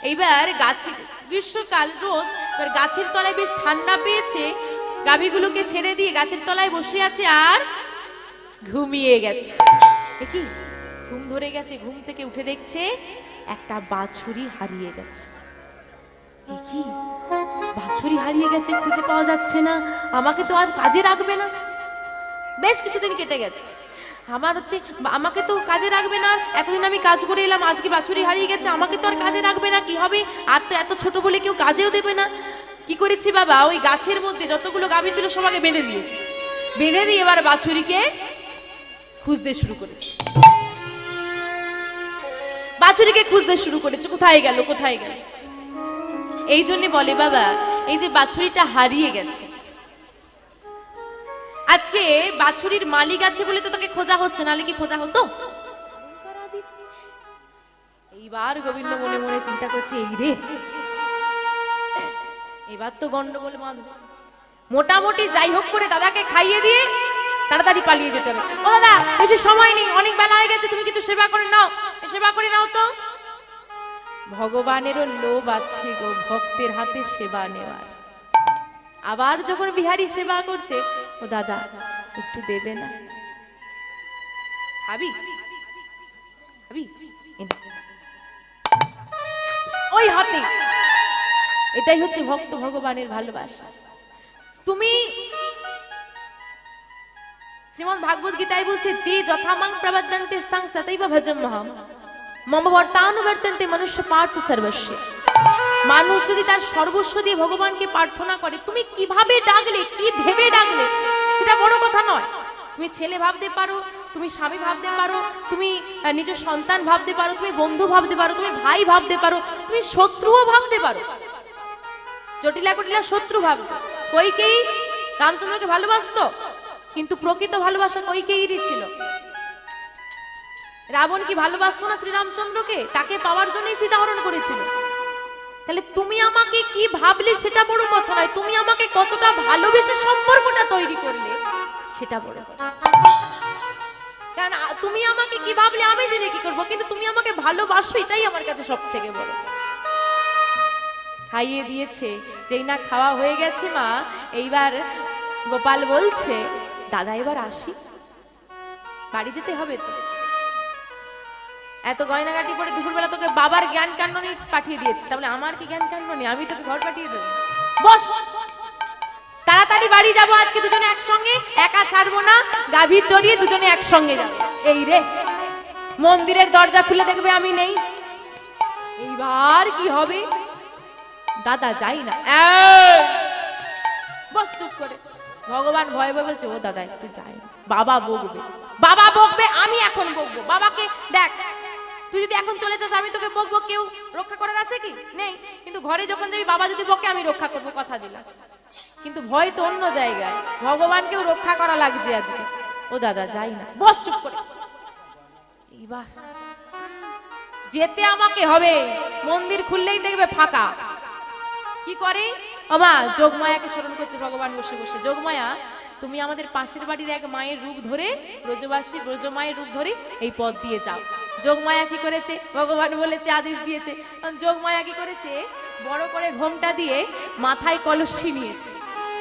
এইবার গাছে গ্রীষ্মকাল রোদ, এবার গাছের তলায় বেশ ঠান্ডা পেয়েছে, গাভীগুলোকে ছেড়ে দিয়ে গাছের তলায় বসে আছে আর ঘুমিয়ে গেছে। কি ঘুম ধরে গেছে, ঘুম থেকে উঠে দেখছে একটা বাছুরি হারিয়ে গেছে। কি বাছুরি হারিয়ে গেছে, খুঁজে পাওয়া যাচ্ছে না, আমাকে তো আজ কাজে রাখবে না। বেশ কিছুদিন কেটে গেছে, আমাকে তো কাজে রাখবে না, এতদিন আমি কাজ করে এলাম, আজকে বাছুরি হারিয়ে গেছে, আমাকে তো আর কাজে রাখবে না, কি হবে? আর তো এত ছোট বলে কেউ কাজেও দেবে না। কি করেছি বাবা, ওই গাছের মধ্যে যতগুলো গাভী ছিল সবাইকে বেঁধে দিয়েছি, বেঁধে দিয়ে এবার বাছুরিকে খুঁজতে শুরু করেছে। বাছুরিকে খুঁজতে শুরু করেছে, কোথায় গেল কোথায় গেল। এই জন্য বলে বাবা, এই যে বাছুরিটা হারিয়ে গেছে, আজকে বাছুরির মালিক আছে বলে তো তাকে খোঁজা হচ্ছে, নাহলে কি খোঁজা হতো? এইবার গোবিন্দ মনে মনে চিন্তা করছে, এই রে এবার তো গন্ডগোল বাঁধব। মোটামুটি যাই হোক করে দাদাকে খাইয়ে দিয়ে তাড়াতাড়ি পালিয়ে যেতে হবে। ও দাদা বেশি সময় নেই, অনেক বেলা হয়ে গেছে, তুমি কিছু সেবা করে নাও, সেবা করে নাও তো। ভগবানেরও লোভ আছে গো ভক্তের হাতে সেবা নেওয়ার। আবার যখন বিহারী সেবা করছে, ও দাদা একটু দেবে না? ভাবি ভাবি ওই হাতে। এটাই হচ্ছে ভক্ত ভগবানের ভালোবাসা। তুমি শ্রীমদ্ ভাগবত গীতায় বলছে, যে যথামাং প্রবদ্ধন্তে স্থাং সতৈব ভজম্যহম মম বর্তানুবর্তন্তে মনুষ্য পার্থ সর্বস্ব। মানুষ যদি তার সর্বস্ব দিয়ে ভগবানকে প্রার্থনা করে, তুমি কিভাবে ডাকলে, কি ভেবে ডাকলে, সেটা বড় কথা নয়। তুমি ছেলে ভাবতে পারো, তুমি স্বামী ভাবতে পারো, তুমি নিজের সন্তান ভাবতে পারো, তুমি বন্ধু ভাবতে পারো, তুমি ভাই ভাবতে পারো, তুমি শত্রুও ভাবতে পারো। জটিলা কটিলা শত্রু ভাবতো। কইকেয়ী রামচন্দ্রকে ভালোবাসতো, কিন্তু প্রকৃত ভালোবাসা কইকেয়ীরই ছিল। রাবণ কি ভালোবাসতো না শ্রীরামচন্দ্রকে? তাকে পাওয়ার জন্যই সীতা হরণ করেছিল। তাহলে তুমি আমাকে কি ভাবলে সেটা বড় কথা নয়, তুমি আমাকে কতটা ভালোবেসে সম্পর্কটা তৈরি করলে সেটা বড় কথা। কারণ তুমি আমাকে কি ভাবলে আমি জেনে কি করবো, কিন্তু তুমি আমাকে ভালোবাসো, এটাই আমার কাছে সব থেকে বড়। খাইয়ে দিয়েছে, যেই না খাওয়া হয়ে গেছে মা, এইবার গোপাল বলছে, দাদা এবার আসি, বাড়ি যেতে হবে তো। এত গয়নাগাটি পরে দুপুরবেলা তোকে বাবার জ্ঞান কান্ডনি পাঠিয়ে দিয়েছি, তাহলে আমার কি জ্ঞান কান্ডনি? আমি তোকে ঘর পাঠিয়ে দেবো। বস, তাড়াতাড়ি বাড়ি যাবো আজকে দুজনে একসঙ্গে, একা ছাড়বো না, গাভী চড়িয়ে দুজনে একসঙ্গে যাবো। এই রে, মন্দিরের দরজা খুলে দেখবে আমি নেই। এইবার কি হবে? দাদা যাই না। বস চুপ করে। ভগবান ভয় ভয় বলছে, ও দাদা একটু যাই না, বাবা বকবে। বাবা বকবে, আমি এখন বকবো বাবাকে। দেখ, তুই যদি এখন চলে যাস আমি তোকে বকবো, কেউ রক্ষা করার আছে কি? নেই। কিন্তু ঘরে যখন যাবি, বাবা যদি বকে আমি রক্ষা করবো, কথা দিলাম। কিন্তু ভয় তো অন্য জায়গায়, ভগবানকেও রক্ষা করা লাগছে আজকে। ও দাদা যাই না, বস চুপ করে। এইবার যেতে আমাকে হবে। মন্দির খুললেই দেখবে ফাঁকা। কি করে? আমা যোগমায়াকে স্মরণ করছে ভগবান বসে বসে। যোগমায়া, তুমি আমাদের পাশের বাড়ির এক মায়ের রূপ ধরে, ব্রজবাসী ব্রজমায়ের রূপ ধরে এই পথ দিয়ে যাও। যোগমায়া কি করেছে? ভগবান বলেছে, আদেশ দিয়েছে। যোগমায়া কি করেছে? বড় করে ঘোমটা দিয়ে মাথায় কলসি নিয়েছে।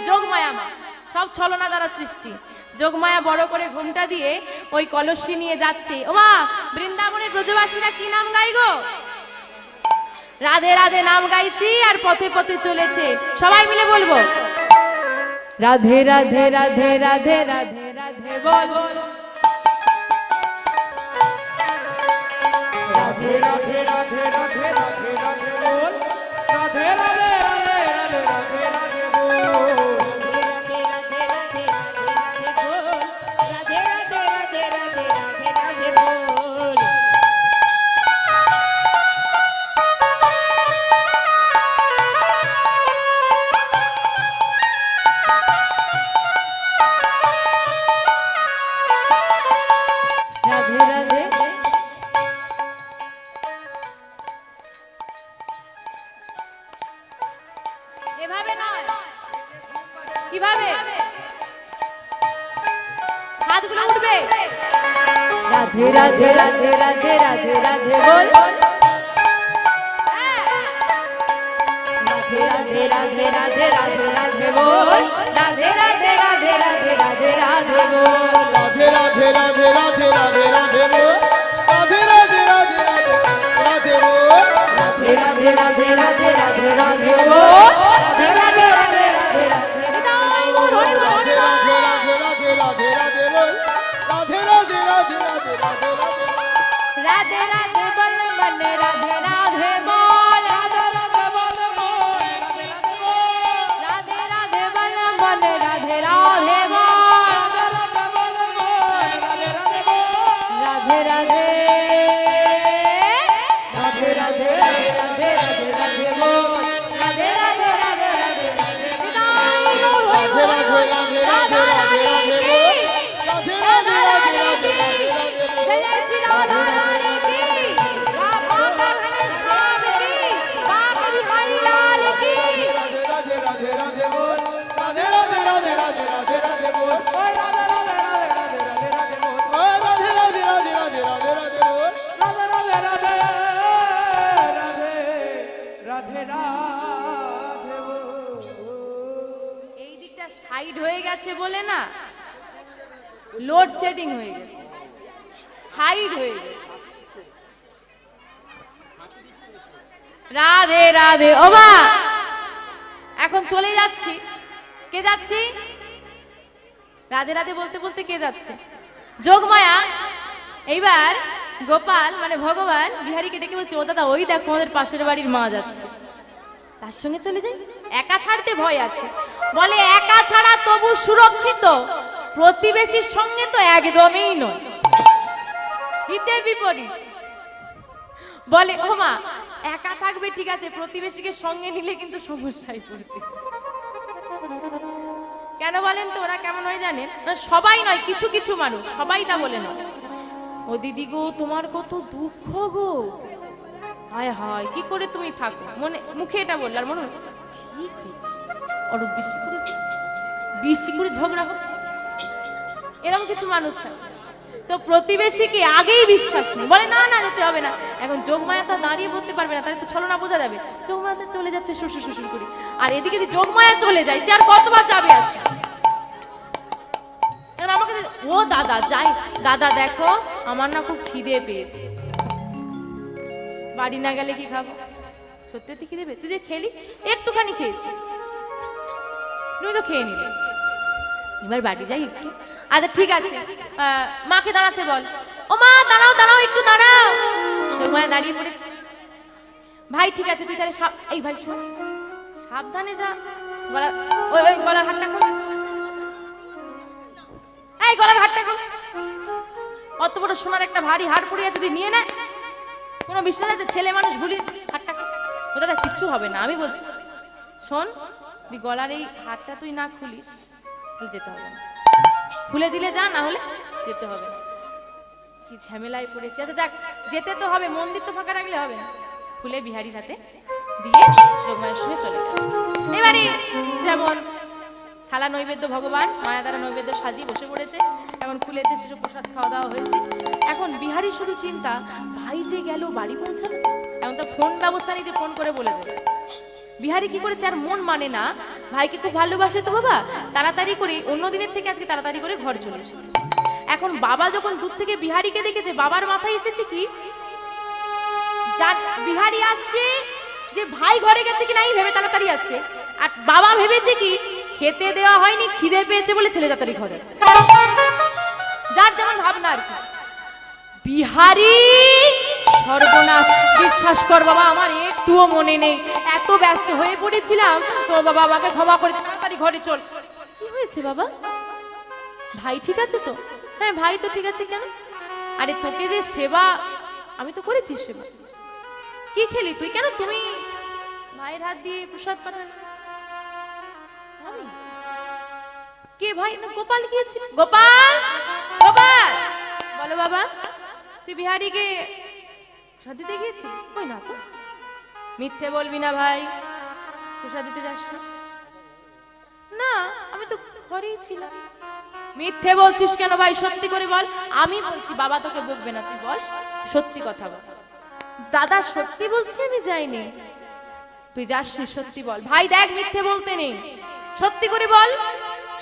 যোগমায়া মা, সব ছলনা দ্বারা সৃষ্টি। যোগমায়া বড় করে ঘোমটা দিয়ে ওই কলসি নিয়ে যাচ্ছে। ওমা, বৃন্দাবনের ব্রজবাসীরা কি নাম গাই গো? রাধে রাধে নাম গাইছি, আর পথে পথে চলেছে। সবাই মিলে বলবো, রাধে রাধে রাধে রাধে রাধে রাধে বল। রাধে রাধে রাধে রাধে রাধে রাধে বল। রাধে রাধে রাধে রাধে রাধে রাধে বল। এভাবে নয়, কিভাবে? হাতগুলো উঠবে। রাধে রাধে রাধে রাধে রাধে রাধে বল। রাধে রাধে রাধে রাধে রাধে রাধে বল। রাধে রাধে রাধে রাধে রাধে রাধে বল। রাধে রাধে রাধে রাধে রাধে রাধে বল। রাধে রাধে রাধে রাধে রাধে বল। রাধে রাধে রাধে রাধে রাধে রাধে বল। রাধে রাধে রাধে রাধে রাধে নিতাই গৌর হরি বল। রাধে রাধে রাধে রাধে রাধে রাধে বল। রাধে রাধে রাধে রাধে রাধে রাধে। রাধে রাধে বল মনে রাধে রাধে বল। রাধে রাধে বল মন রাধে রাধে বল। রাধে রাধে বল মনে রাধে রাধে বল। রাধে রাধে বল মন রাধে রাধে বল। রাধে রাধে রাধে রাধে রাধে রাধে রাধে বল। রাধে রাধে রাধে রাধে রাধে নিতাই গৌর হরি রাধে বল। রাধে রাধে রাধে রাধে রাধে বল। রাধে রাধে রাধে রাধে রাধে রাধে বল। जय जय श्री राधा रानी की, माता घनश्याम की, बाबा बिहारी लाल की। राधे राधे राधे राधे बोल। राधे राधे राधे राधे राधे राधे बोल। राधे राधे राधे গেছে বলে না, লোড সেটিং হয়ে গেছে, সাইড হয়ে গেছে। রাধে রাধে। ও মা, এখন চলে যাচ্ছি। কে যাচ্ছি? রাধে রাধে বলতে বলতে কে যাচ্ছে? যোগমায়া। এইবার গোপাল মানে ভগবান বিহারীকে ডেকে বলছে, ও দাদা ওই দেখো আমাদের পাশের বাড়ির মা যাচ্ছে, তার সঙ্গে চলে যাই, একা ছাড়তে ভয় আছে। বলে একা ছাড়া তবু সুরক্ষিত, প্রতিবেশীর সঙ্গে তো একদমই নয়, হিতে বিপরীত। বলে ও মা একা থাকবে ঠিক আছে, প্রতিবেশীকে সঙ্গে নিলে কিন্তু সমস্যায় পড়তে। কেন বলেন তো? ওরা কেমন হয় জানেন? সবাই নয়, কিছু কিছু মানুষ, সবাই তা বলে না। ও দিদি গো তোমার কত দুঃখ গো, হায় হায় কি করে তুমি থাকো, মনে মুখে এটা বললে আর মনে ঠিক হয়েছে, আরো বেশি করে ঝগড়া হোক, এরকম কিছু মানুষ থাকে। তো প্রতিবেশীকে আগেই বিশ্বাস নেই, বলে না না যেতে হবে না। এখন যোগমায়া তো দাঁড়িয়ে বলতে পারবে না, তাহলে তো ছলনা বোঝা যাবে। যোগমায়া তো চলে যাচ্ছে শ্বশুর শ্বশুর করি, আর এদিকে যে যোগমায়া চলে যায় সে আর কতবার যাবে আসে। আমাকে ও দাদা যাই, দাদা দেখো আমার না খুব খিদে পেয়েছে, বাড়ি না গেলে কি খাবো? সত্যি তুই খিদে পেয়ে তুই যে খেলি, একটুখানি খেয়েছি, তুমি তো খেয়ে নিলে, এবার বাড়ি যাই একটু। আচ্ছা ঠিক আছে, মাকে দাঁড়াতে বল। ও মা দাঁড়াও দাঁড়াও একটু দাঁড়াও। যোগমায়া দাঁড়িয়ে পড়েছে। ভাই ঠিক আছে তুই তাহলে এই ভাই শোন, সাবধানে যা, গলার ওই গলার হাতটা খোল, এই গলার হাতটা খোল। অত বড় সোনার একটা ভারী হার পড়িয়া যদি নিয়ে নেয়, কোনো বিশ্বাস আছে? ছেলে মানুষ ভুলি হাতটা খোল। ও দাদা কিচ্ছু হবে না, আমি বলছি শোন, তুই গলার এই হাতটা তুই না খুলিস যেতে হবে না, খুলে দিলে যা, না হলে যেতে হবে না। কি ঝামেলায় পড়েছি। আচ্ছা যাক, যেতে তো হবে, মন্দির তো ফাঁকা রাখলে হবে না। খুলে বিহারীর হাতে দিয়ে যোগমায়ের সঙ্গে চলে গেছে। এবারে যেমন থালা নৈবেদ্য ভগবান মায়া দ্বারা নৈবেদ্য সাজিয়ে বসে পড়েছে, এখন খুলেছে, সেসব প্রসাদ খাওয়া দাওয়া হয়েছে। এখন বিহারী শুধু চিন্তা, ভাই যে গেল বাড়ি পৌঁছালো, এখন তো ফোন ব্যবস্থা নেই যে ফোন করে বলে দেবে। বিহারী কি করেছে, আর মন মানে না, ভাইকে খুব ভালোবাসে তো বাবা, তাড়াতাড়ি করে অন্য দিনের থেকে আজকে তাড়াতাড়ি করে ঘর চলে এসেছে। এখন বাবা যখন দূর থেকে বিহারীকে দেখেছে, বাবার মাথায় এসেছে কি, যার বিহারী আসছে যে ভাই ঘরে গেছে কি নাই ভেবে তাড়াতাড়ি আছে, আর বাবা ভেবেছে কি খেতে দেওয়া হয়নি, খিদে পেয়েছে বলে ছেলে তাড়াতাড়ি ঘরে আসছে। যার যেমন ভাবনা আর কি। বিহারী সর্বনাশ, বিশ্বাস কর বাবা আমার একটুও মনে নেই, এত ব্যস্ত হয়ে পড়েছিলাম, তো বাবা আমাকে ক্ষমা করে দে, তাড়াতাড়ি ঘরে চল। কি হয়েছে বাবা? ভাই ঠিক আছে তো? হ্যাঁ ভাই তো ঠিক আছে। কেন? আরে তোকে যে সেবা আমি তো করেছি, সেবা কি খেলি তুই? কেন তুমি ভাইয়ের হাত দিয়ে প্রসাদ পাঠালে? আমি কে ভাই? না গোপাল গিয়েছিল। গোপাল, গোপাল বলো বাবা, তুই বিহারীকে প্রসাদ দিতে গিয়েছিলি? কই না তো। মিথ্যে বলবি না ভাই, প্রসাদ দিতে যাস না। না আমি তো ঘরেই ছিলাম। মিথ্যে বলছিস কেন ভাই? সত্যি করে বল। আমি বলছি, বাবা তোকে বকবে না, তুই বল, সত্যি কথা বল। দাদা সত্যি বলছি আমি যাইনি। তুই যাসনি, সত্যি বল ভাই। দেখ মিথ্যে বলতে নেই, সত্যি করে বল,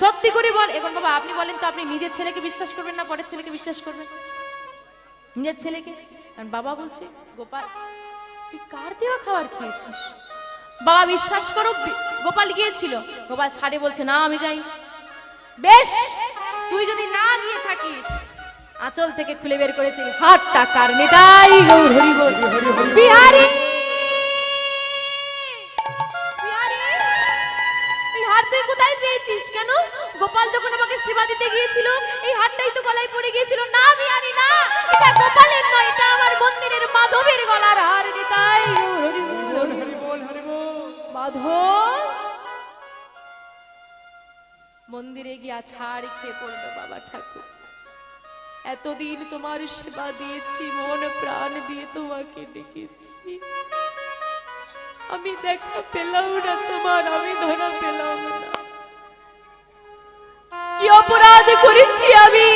সত্যি করে বল। এখন বাবা আপনি বলেন তো, আপনি নিজের ছেলেকে বিশ্বাস করবেন না পরের ছেলেকে বিশ্বাস করবেন? নিজের ছেলেকে। কারণ বাবা বলছে, গোপাল তুই কার দেওয়া খাবার খেয়েছিস? বাবা বিশ্বাস করো, গোপাল গিয়েছিল। গোপাল ছাড়ে বলছে না আমি যাই। বেশ, তুই যদি না গিয়ে থাকিস, আঁচল থেকে খুলে বের করেছে হাত টাকার নিতাই গৌর হরি বল। বিহারী, বিহারী এই হাত তুই কোথায় পেয়েছিস? কেন? গোপাল যখন আমাকে সেবা দিতে গিয়েছিল এই হাতটাই তো গলায় পড়ে গিয়েছিল। না বিহারী না, এটা গোপালের নয়, এটা আমার মন্দিরের মাধবের গলার হার। নিতাই গৌর হরি বল, হরি বল। মাধব মন্দিরে গিয়ে ছাড় খেয়ে পড়লো। বাবা ঠাকুর এতদিন তোমার সেবা দিয়েছি, মন প্রাণ দিয়ে তোমাকে ডেকেছি, আমি দেখা পেলাম না তোমার, আমি ধরা পেলাম না। কি অপরাধ করেছি আমি?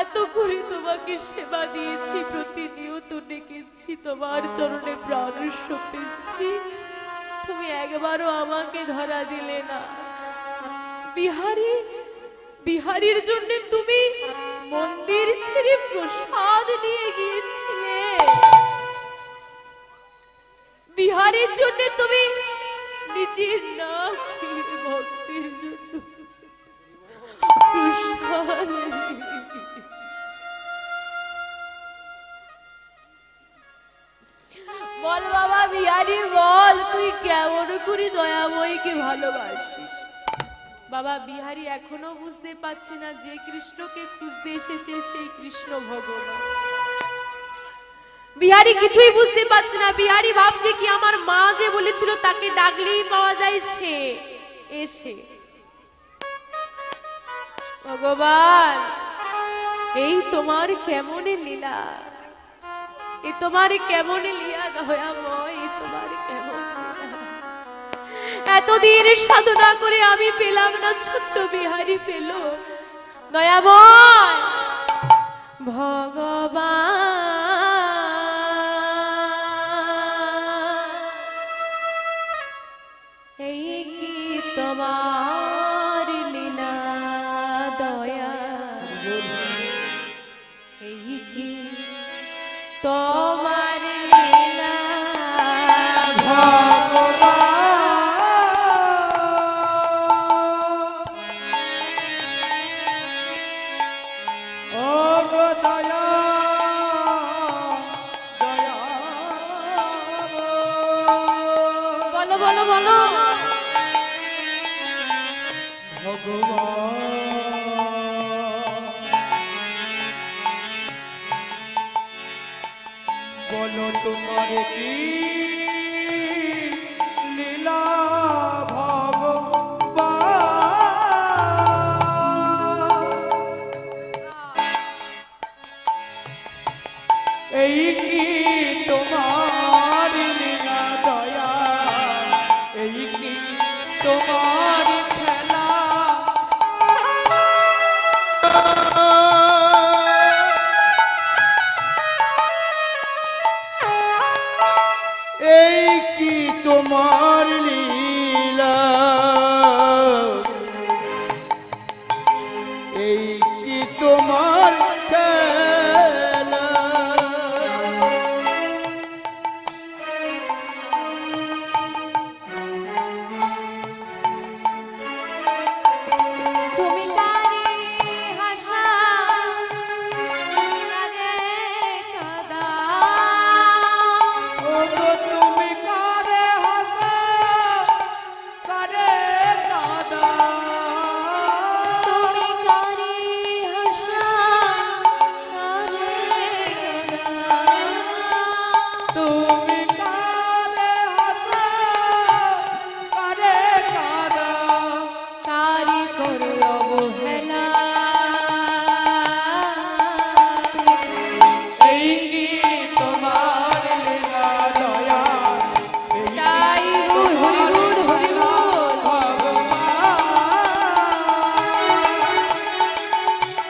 এত করে তোমাকে সেবা দিয়েছি, প্রতিনিয়ত ডেকেছি, তোমার চরণে প্রাণ সঁপেছি, তুমি একবারও আমাকে ধরা দিলে না। বিহারি, বিহারীর জন্য তুমি মন্দির ছেড়ে প্রসাদ নিয়ে গিয়েছিলে, বিহারীর জন্য তুমি নিজের না খেয়ে ভক্তের জন্য প্রসাদ নিয়ে গিয়েছিলে। বল বাবা বিহারি, বল তুই কেমন করে দয়াময়কে ভালোবাসিস? বাবা বিহারি এখনো বুঝতে পারছে না যে কৃষ্ণকে খুঁজতে এসেছে সেই কৃষ্ণ ভগবান। বিহারি কিছুই বুঝতে পারছে না। বিহারি ভাবছে কি আমার মা যে বলেছিল তাকে ডাকলেই পাওয়া যায়, সে এসে। ভগবান এই তোমার কেমন লীলা, এ তোমার কেমন লীলা দয়াময়, এ তোমার কেমন লীলা। এতদিন সাধনা করে আমি পেলাম না, ছোট্ট বিহারি পেল। দয়াময় ভগবান এই কি তোমার লীলা দয়া, এই কি তোমার লীলা বলো বলো বলো। বলো তোমার কি লীলা ভগবান, এই কি তোমার লীলা দয়া, এই কি তোমার খেলা। এই কি তোমার লীলা, এই কি তোমার খেলা। তুমি কারে হাসা কারে কাদা, ওগো তুমি কারে হাসা কারে কাঁদা। তুমি কারে হাসা কারে কাদা, তুমি কারে হাসা কারে কাঁদা। কারি করো অবহেলা, এই কি তোমার লীলা দয়া, এই কি তাই হরি গুণ হরি গুণ। ভগবান,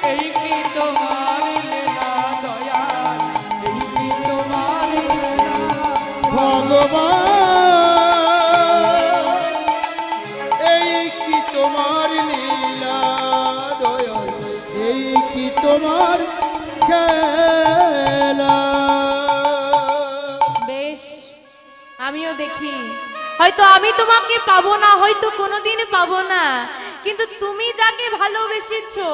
এই কি তোমার লীলা দয়া, এই কি তোমার লীলা ভগবান, এই কি তোমার লীলা দয়া, এই কি তোমার খেলা। বেশ আমিও দেখি, হয়তো আমি তোমাকে পাবো না, হয়তো কোনোদিন পাবো না, কিন্তু তুমি যাকে ভালোবেসেছো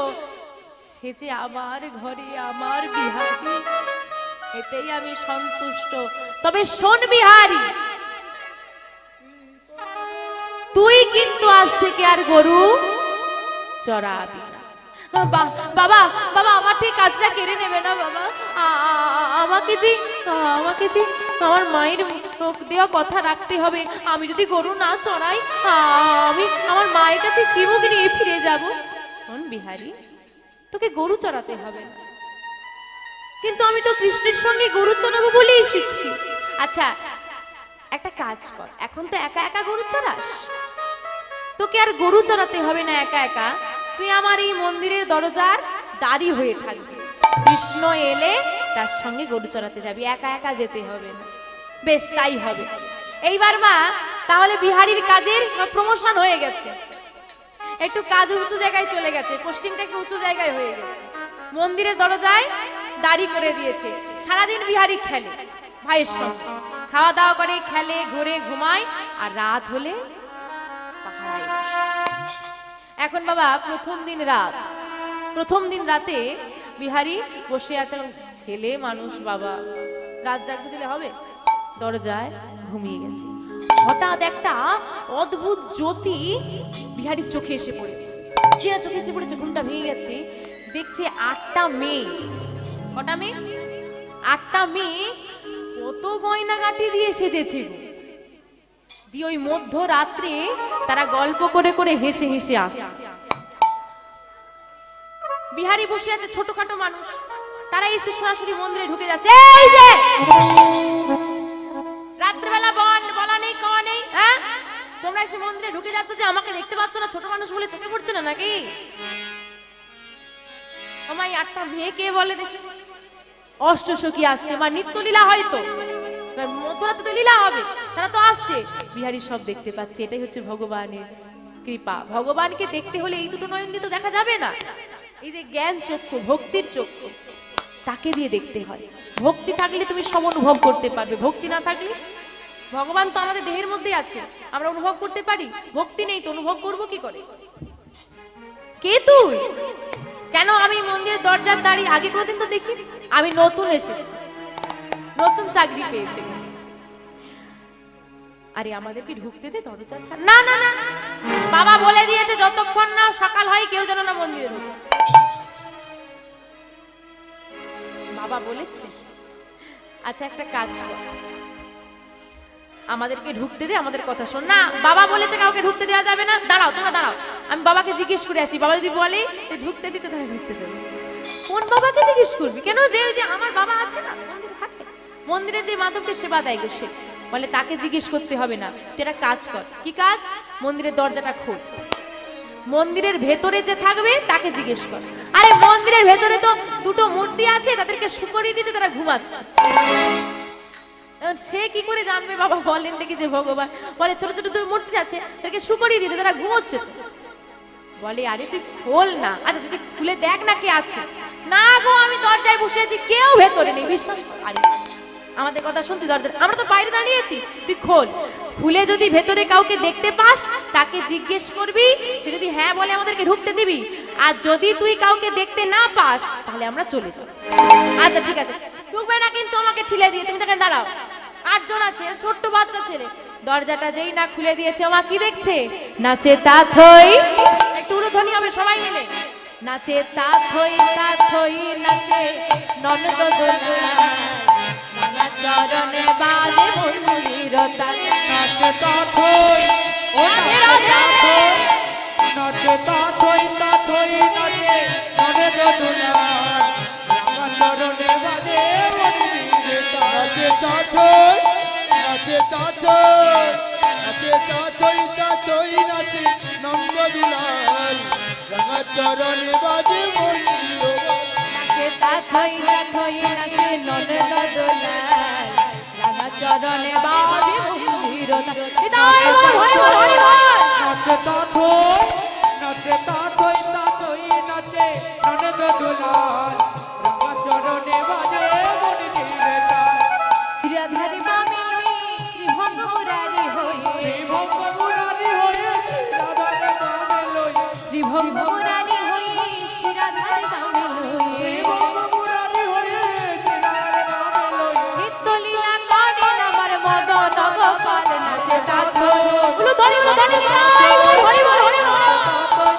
সে যে আমার ঘরে আমার বিহারি, এতেই আমি সন্তুষ্ট। তবে শোন বিহারি, তুই কিন্তু আজ থেকে আর গরু চড়াবি না। বাবা বাবা আমার থেকে কাজটা কেড়ে নেবে না বাবা। আমাকে যে আমার মায়ের মুখ দেওয়া কথা রাখতে হবে। আমি যদি গরু না চড়াই আমি আমার মায়ের কাছে কি মুখ নিয়ে ফিরে যাব। শোন বিহারি, তোকে গরু চড়াতে হবে না, কিন্তু আমি তো কৃষ্ণের সঙ্গে গরু চড়াবো বলে এসেছি। আচ্ছা একটা কাজ কর, এখন তো একা একা গরু চড়াস, তোকে আর গরু চড়াতে হবে না একা একা। তুই আমার এই মন্দিরের দরজার দাঁড়ি হয়ে থাকবি, কৃষ্ণ এলে তার সঙ্গে গরু চড়াতে যাবি, একা একা যেতে হবে না। বেশ তাই হবে। এইবার মা তাহলে বিহারীর কাজের প্রমোশন হয়ে গেছে। একটু কাজ উঁচু জায়গায় চলে গেছে, পোস্টিংটা একটু উঁচু জায়গায় হয়ে গেছে। মন্দিরের দরজায় দাঁড়ি করে দিয়েছে। সারাদিন বিহারি খেলে ভাইয়ের সঙ্গে, খাওয়া দাওয়া করে, খেলে, ঘুরে, ঘুমায়, আর রাত হলে পাহারায় বসে। এখন বাবা প্রথম দিন রাতে বিহারি বসে আছে। ছেলে মানুষ বাবা, রাত জাগতে দিলে হবে? দরজায় ঘুমিয়ে গেছে। হঠাৎ একটা অদ্ভুত জ্যোতি বিহারির চোখে এসে পড়েছে। চোখে এসে পড়েছে, ঘুমটা ভেঙে গেছে। দেখছে 8টা মেয়ে। কটা মেয়ে? 8টা মেয়ে কত গয়নাগাটি দিয়ে সেজেছে গো। দিয়ে ওই মধ্যরাত্রে তারা গল্প করে করে হেসে হেসে আসে। বিহারি বসে আছে, ছোটখাটো মানুষ, তারা এসে সরাসরি মন্দিরে ঢুকে যাচ্ছে। এই যে রাত্রিবেলা বলা নেই, কওয়া নেই, হ্যাঁ? তোমরা এসে মন্দিরে ঢুকে যাচ্ছ যে আমাকে দেখতে পাচ্ছ না? ছোট মানুষ বলে চোখে পড়ছে না নাকি? আমায় 8টা মেয়ে কে বলে দেখি? অষ্টসখী আসছে, মা নিত্যলীলা হয়তো, মধ্যরাতে তো লীলা হবে, তারা তো আসছে। বিহারি সব দেখতে পাচ্ছে। এটাই হচ্ছে ভগবানের কৃপা। ভগবানকে দেখতে হলে এই দুটো নয়ন দিয়ে তো দেখা যাবে না। এই যে জ্ঞান চক্ষু, ভক্তির চক্ষু, তাকে দিয়ে দেখতে হয়। ভক্তি থাকলে তুমি সব অনুভব করতে পারবে, ভক্তি না থাকলে। ভগবান তো আমাদের দেহের মধ্যেই আছে, আমরা অনুভব করতে পারি। ভক্তি নেই তো অনুভব করব কি করে? কে তুই? কেন আমি মন্দিরের দরজার দাঁড়িয়ে? আগে কোনোদিন তো দেখি। আমি নতুন এসেছি, নতুন চাকরি পেয়েছি। আরে আমাদেরকে ঢুকতে দে, দরজা ছাড়। না না না, বাবা বলে দিয়েছে যতক্ষণ না সকাল হয় কেউ যেন না মন্দিরে ঢোকে। বাবা বলেছে। আচ্ছা একটা কাজ কর, আমাদেরকে ঢুকতে দে, আমাদের কথা শোন। না, বাবা বলেছে কাউকে ঢুকতে দেওয়া যাবে না। দাঁড়াও, তোমরা দাঁড়াও, আমি বাবাকে জিজ্ঞেস করে আসি। বাবা যদি বলে ঢুকতে দিতে, তাহলে ঢুকতে দেবে। কোন বাবাকে জিজ্ঞেস করবি? কেন? যে আমার বাবা আছে না, মন্দিরে থাকে, মন্দিরে যে মাধবকে সেবা দেয় গো, সে বলে তাকে জিজ্ঞেস করতে হবে না। তুই একটা কাজ কর। কি কাজ? মন্দিরের দরজাটা খোল, মন্দিরের ভেতরে যে থাকবে তাকে জিজ্ঞেস কর। আরে মন্দিরের ভেতরে তো দুটো মূর্তি আছে, তাদেরকে শুকরিয়ে দিয়েছে, তারা ঘুমাচ্ছে। সে কি করে জানবে বাবা বলেন দেখি যে ভগবান? বলে ছোট ছোট দুটো মূর্তি আছে, তাদেরকে শুকরিয়ে দিয়েছে, তারা ঘুমোচ্ছে। বলে আরে তুই খোল না। আচ্ছা যদি খুলে দেখ না কে আছে। না গো, আমি দরজায় বসে আছি, কেউ ভেতরে নেই, বিশ্বাস কর। আরে আমাদের কথা শুনতে, দরজা আমরা তো বাইরে দাঁড়িয়েছি, তুই খোল। খুলে যদি ভেতরে কাউকে দেখতে পাস তাকে জিজ্ঞেস করবি, সে যদি হ্যাঁ বলে আমাদেরকে ঢুকতে দিবি। আর যদি তুই কাউকে দেখতে না পাস তাহলে আমরা চলে যাব। আচ্ছা ঠিক আছে, ঢুকবে না কিন্তু আমাকে ঠিলে দিয়ে। তুমি দেখেন দাঁড়াও, 8 জন আছে, ছোট্ট বাচ্চা ছেলে। দরজাটা যেই না খুলে দিয়েছে, ওমা কি দেখছে? নাচে তাথই। একটু উরধ্বনি হবে সবাই মিলে। নাচে তাথই তাথই নাচে ননদ দোলা, চরণে বাজে মন্দিরতা। নাচে তাথই, ও নাচে তাথই, নাচে তাথই তাথই নাচে ননদ দুলাল, রাঙা চরণে বাজে মন্দিরতা। নাচে তাথই, নাচে তাথই, নাচে তাথই তাথই নাচে নন্দ দুলাল, রাঙা চরণে বাজে মন্দিরতা। নাচে তাথই তাথই নাচে ননদ দোলাল, রাঙা চরণে বাজে মন্দিরতা। হরি বল, হরি বল, হরি বল। নাচে তাথই, নাচে তাথই তাথই নাচে ননদ দুলাল, রাঙা চরণে বাজে মন্দিরতা। শ্রী রাধারি বামে লই ত্রিভঙ্গ মুরারি হয়ে, ত্রিভঙ্গ মুরারি হয়ে রাধারে বামে লই, ত্রিভঙ্গ মুরারি হয়ে শ্রী রাধারি বামে লই, ত্রিভঙ্গ মুরারি হয়ে রাধারে বামে লই। নিত্য লীলা করেন আমার মদন গোপাল। নাচে তাথই, উলো ধরি নিতাই গো, হরি বল, হরি বল।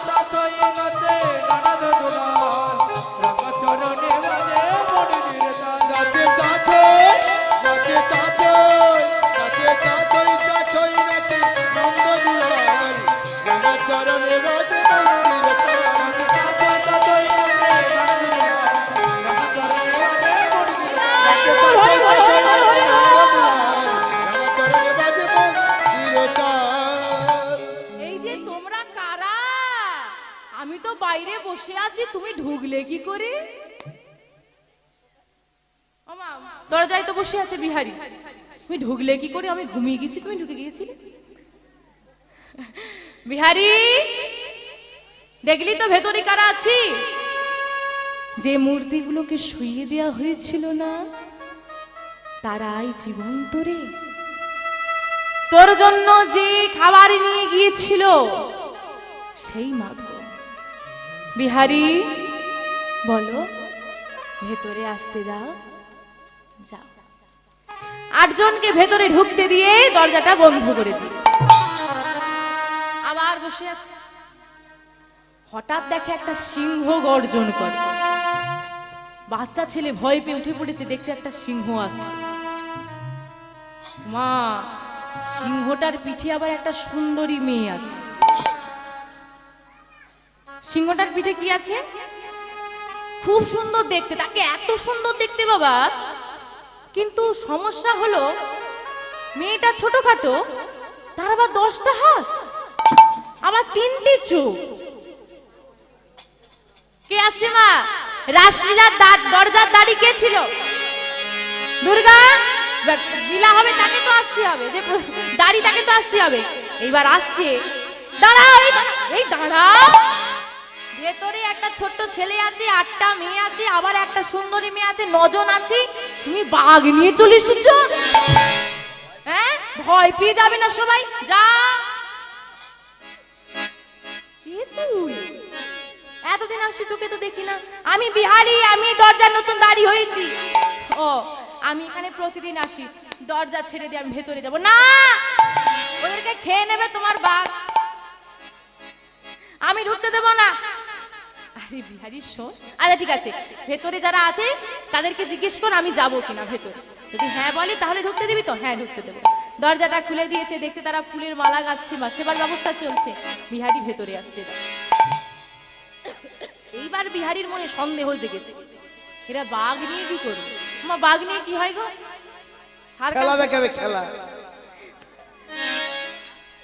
তাথই নাচে ননদ দুলাল, রাঙা চরণে বাজে মন্দিরতা। নাচে তাথই, নাচে তাথই, নাচে তাথই তাথই নাচে নন্দ দুলাল, রাঙা চরণে বাজে মন্দিরতা। তাথই তাথই নাচে নন্দ দুলাল, রাঙা চরণে বাজে মন্দিরতা। নাচে হরি বল, হরি বল, হরি বল। নন্দ দুলাল, রাঙা চরণে বাজে মন্দিরতা। এই যে তোমরা কারা? আমি তো বাইরে বসে আছি, তুমি ঢুকলে কি করে? ওমা, দরজায় তো বসে আছে বিহারি, তুমি ঢুকলে কি করে? আমি ঘুমিয়ে গেছি, তুমি ঢুকে গিয়েছিলে। বিহারি দেখলি তো ভেতরে কারা আছি? যে মূর্তিগুলোকে শুইয়ে দেওয়া হয়েছিল না, তারাই জীবন্ত রে। তোর জন্য যে খাবার নিয়ে গিয়েছিল সেই মাগো। বিহারী বলো, ভেতরে আসতে দাও। যাও। 8 জনকে ভেতরে ঢুকতে দিয়ে দরজাটা বন্ধ করে দিই। আবার বসে আছে। হঠাৎ দেখে একটা সিংহ গর্জন করে। বাচ্চা ছেলে ভয় পেয়ে উঠে পড়েছে, দেখছে একটা সিংহ আসছে। মা, সিংহটার পিঠে আবার একটা সুন্দরী মেয়ে আছে। সিংহটার পিঠে কি আছে? খুব সুন্দর দেখতে, তাকে এত সুন্দর দেখতে বাবা, কিন্তু সমস্যা হলো মেয়েটা ছোটখাটো, তার আবার 10টা হাত, আবার 3টে চোখ। কে আসছে মা? রাসলীলার দরজার দাড়ি কে ছিল? দুর্গা। লীলা হবে তাকে তো আসতে হবে, যে দাড়ি তাকে তো আসতে হবে। এইবার আসছে। দাঁড়াও, এই দাঁড়াও। ভেতরে একটা ছোট্ট ছেলে আছে, 8টা মেয়ে আছে, আবার একটা সুন্দরী মেয়ে আছে, 9 জন আছে। তুমি বাঘ নিয়ে চলে এসেছো? হ্যাঁ, ভয় পেয়ে যাবে না সবাই? যা। কে তুই? এতদিন আসি তোকে তো দেখি না। আমি বিহারি, আমি দরজার নতুন দাঁড়ি হয়েছি। ও, আমি এখানে প্রতিদিন আসি। দরজা ছেড়ে দিয়ে আমি ভেতরে যাব না, ওদেরকে খেয়ে নেবে তোমার বাঘ। আমি ঢুকতে দেব না। আরে বিহারি শোন। আচ্ছা ঠিক আছে, ভেতরে যারা আছে তাদেরকে জিজ্ঞেস কর আমি যাবো কিনা ভেতরে। যদি হ্যাঁ বলে তাহলে ঢুকতে দিবি তো? হ্যাঁ, ঢুকতে দেবো। দরজাটা খুলে দিয়েছে, দেখছে তারা ফুলের মালা গাচ্ছে বা সেবার ব্যবস্থা চলছে। বিহারি ভেতরে আসতে দেয়। এইবার বিহারীর মনে সন্দেহ জেগেছে, এরা বাঘ নিয়ে কি করবে? মা, বাঘ নিয়ে কি হয় গো? খেলা দেখাবে, খেলা।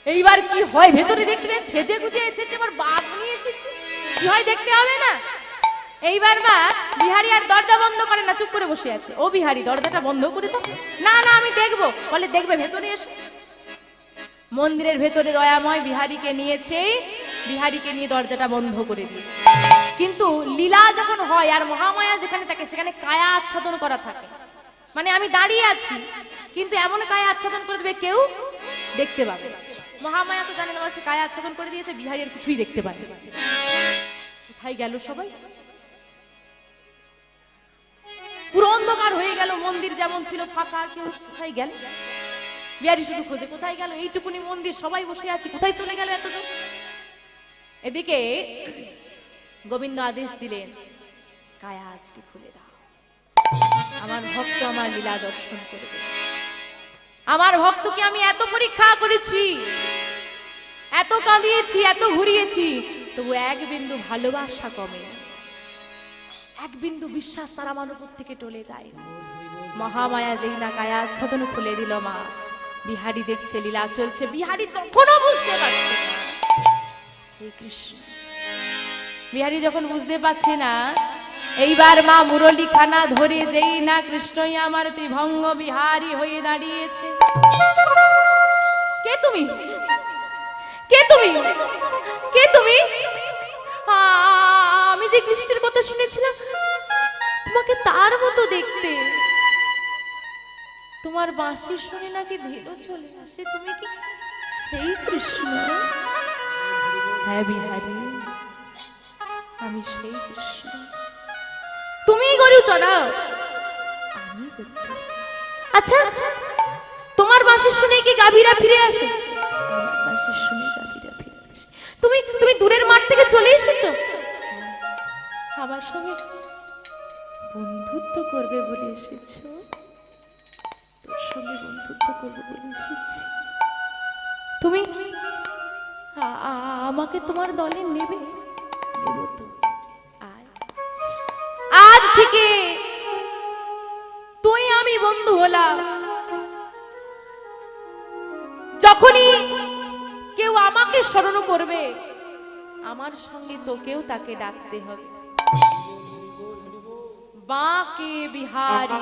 এইবার কি হয় ভেতরে দেখতে পেয়ে সেজে গুজে এসেছে, আবার বাঘ নিয়ে এসেছে, কি হয় দেখতে হবে না? এইবার মা বিহারি আর দরজা বন্ধ করে না, চুপ করে বসে আছে। ও বিহারি, দরজাটা বন্ধ করে দাও। না না, আমি দেখবো। বলে দেখবে, ভেতরে এসো। মন্দিরের ভেতরে দয়াময় বিহারীকে নিয়েছে, বিহারীকে নিয়ে দরজাটা বন্ধ করে দিয়েছে। কিন্তু লীলা যখন হয় আর মহামায়া যেখানে থাকে সেখানে কায়া আচ্ছাদন করা থাকে। মানে আমি দাঁড়িয়ে আছি, কিন্তু এমন কায়া আচ্ছাদন করে দেবে কেউ দেখতে পাবে। মহামায়া তো জানেন আমার, সে কায়া আচ্ছাদন করে দিয়েছে, বিহারী আর কিছুই দেখতে পাবে। কোথায় গেল সবাই? পুরো অন্ধকার হয়ে গেল। মন্দির যেমন ছিল ফাঁকা, কেউ কোথায় গেল? বিহারী শুধু খোঁজে, কোথায় গেল? এইটুকুনি মন্দির, সবাই বসে আছে, কোথায় চলে গেল এতজন? এদিকে গোবিন্দ আদেশ দিলেন, কায়া আজকে খুলে দাও, আমার ভক্ত আমার লীলা দর্শন করবে। আমার ভক্তকে আমি এত পরীক্ষা করেছি, এত কাঁদিয়েছি, এত ঘুরিয়েছি, তবু এক বিন্দু ভালোবাসা কমে, এক বিন্দু বিশ্বাস তার আমার উপর থেকে টলে যায়। মহামায়া যেই না কায়া আচ্ছাদন খুলে দিল মা, বিহারী দেখছে লীলা চলছে। বিহারী তখনও বুঝতে পারছে না সেই কৃষ্ণ। বিহারী যখন বুঝতে পারছে না, এইবার মা মুরলী খানা ধরে যেই না কৃষ্ণই আমার ত্রিভঙ্গ বিহারী হয়ে দাঁড়িয়েছে। কে তুমি? কে তুমি? কে তুমি? আমি যে কৃষ্ণের কথা শুনেছিলাম, তোমাকে তার মতো দেখতে। তোমার বাঁশি শুনে নাকি ধীরও চলে আসে, তুমি কি সেই কৃষ্ণ? হ্যাঁ বিহারী, আমি সেই কৃষ্ণ। তুমি গরু চড়াও, আমি গরু চড়াই। আচ্ছা, তোমার বাঁশি শুনে কি গাভীরা ফিরে আসে? আমার বাঁশি শুনে গাভীরা ফিরে আসে। তুমি তুমি দূরের মাঠ থেকে চলে এসেছো, আমার সঙ্গে বন্ধুত্ব করবে বলে এসেছো? তোর সঙ্গে বন্ধুত্ব করবে বলে এসেছি। তুমি আমাকে তোমার দলে নেবে? নেব তো। আজ থেকে তুই আমি বন্ধু হলাম। যখনই কেউ আমাকে স্মরণ করবে, আমার সঙ্গে তোকেও তাকে ডাকতে হবে, বাঁকে বিহারী।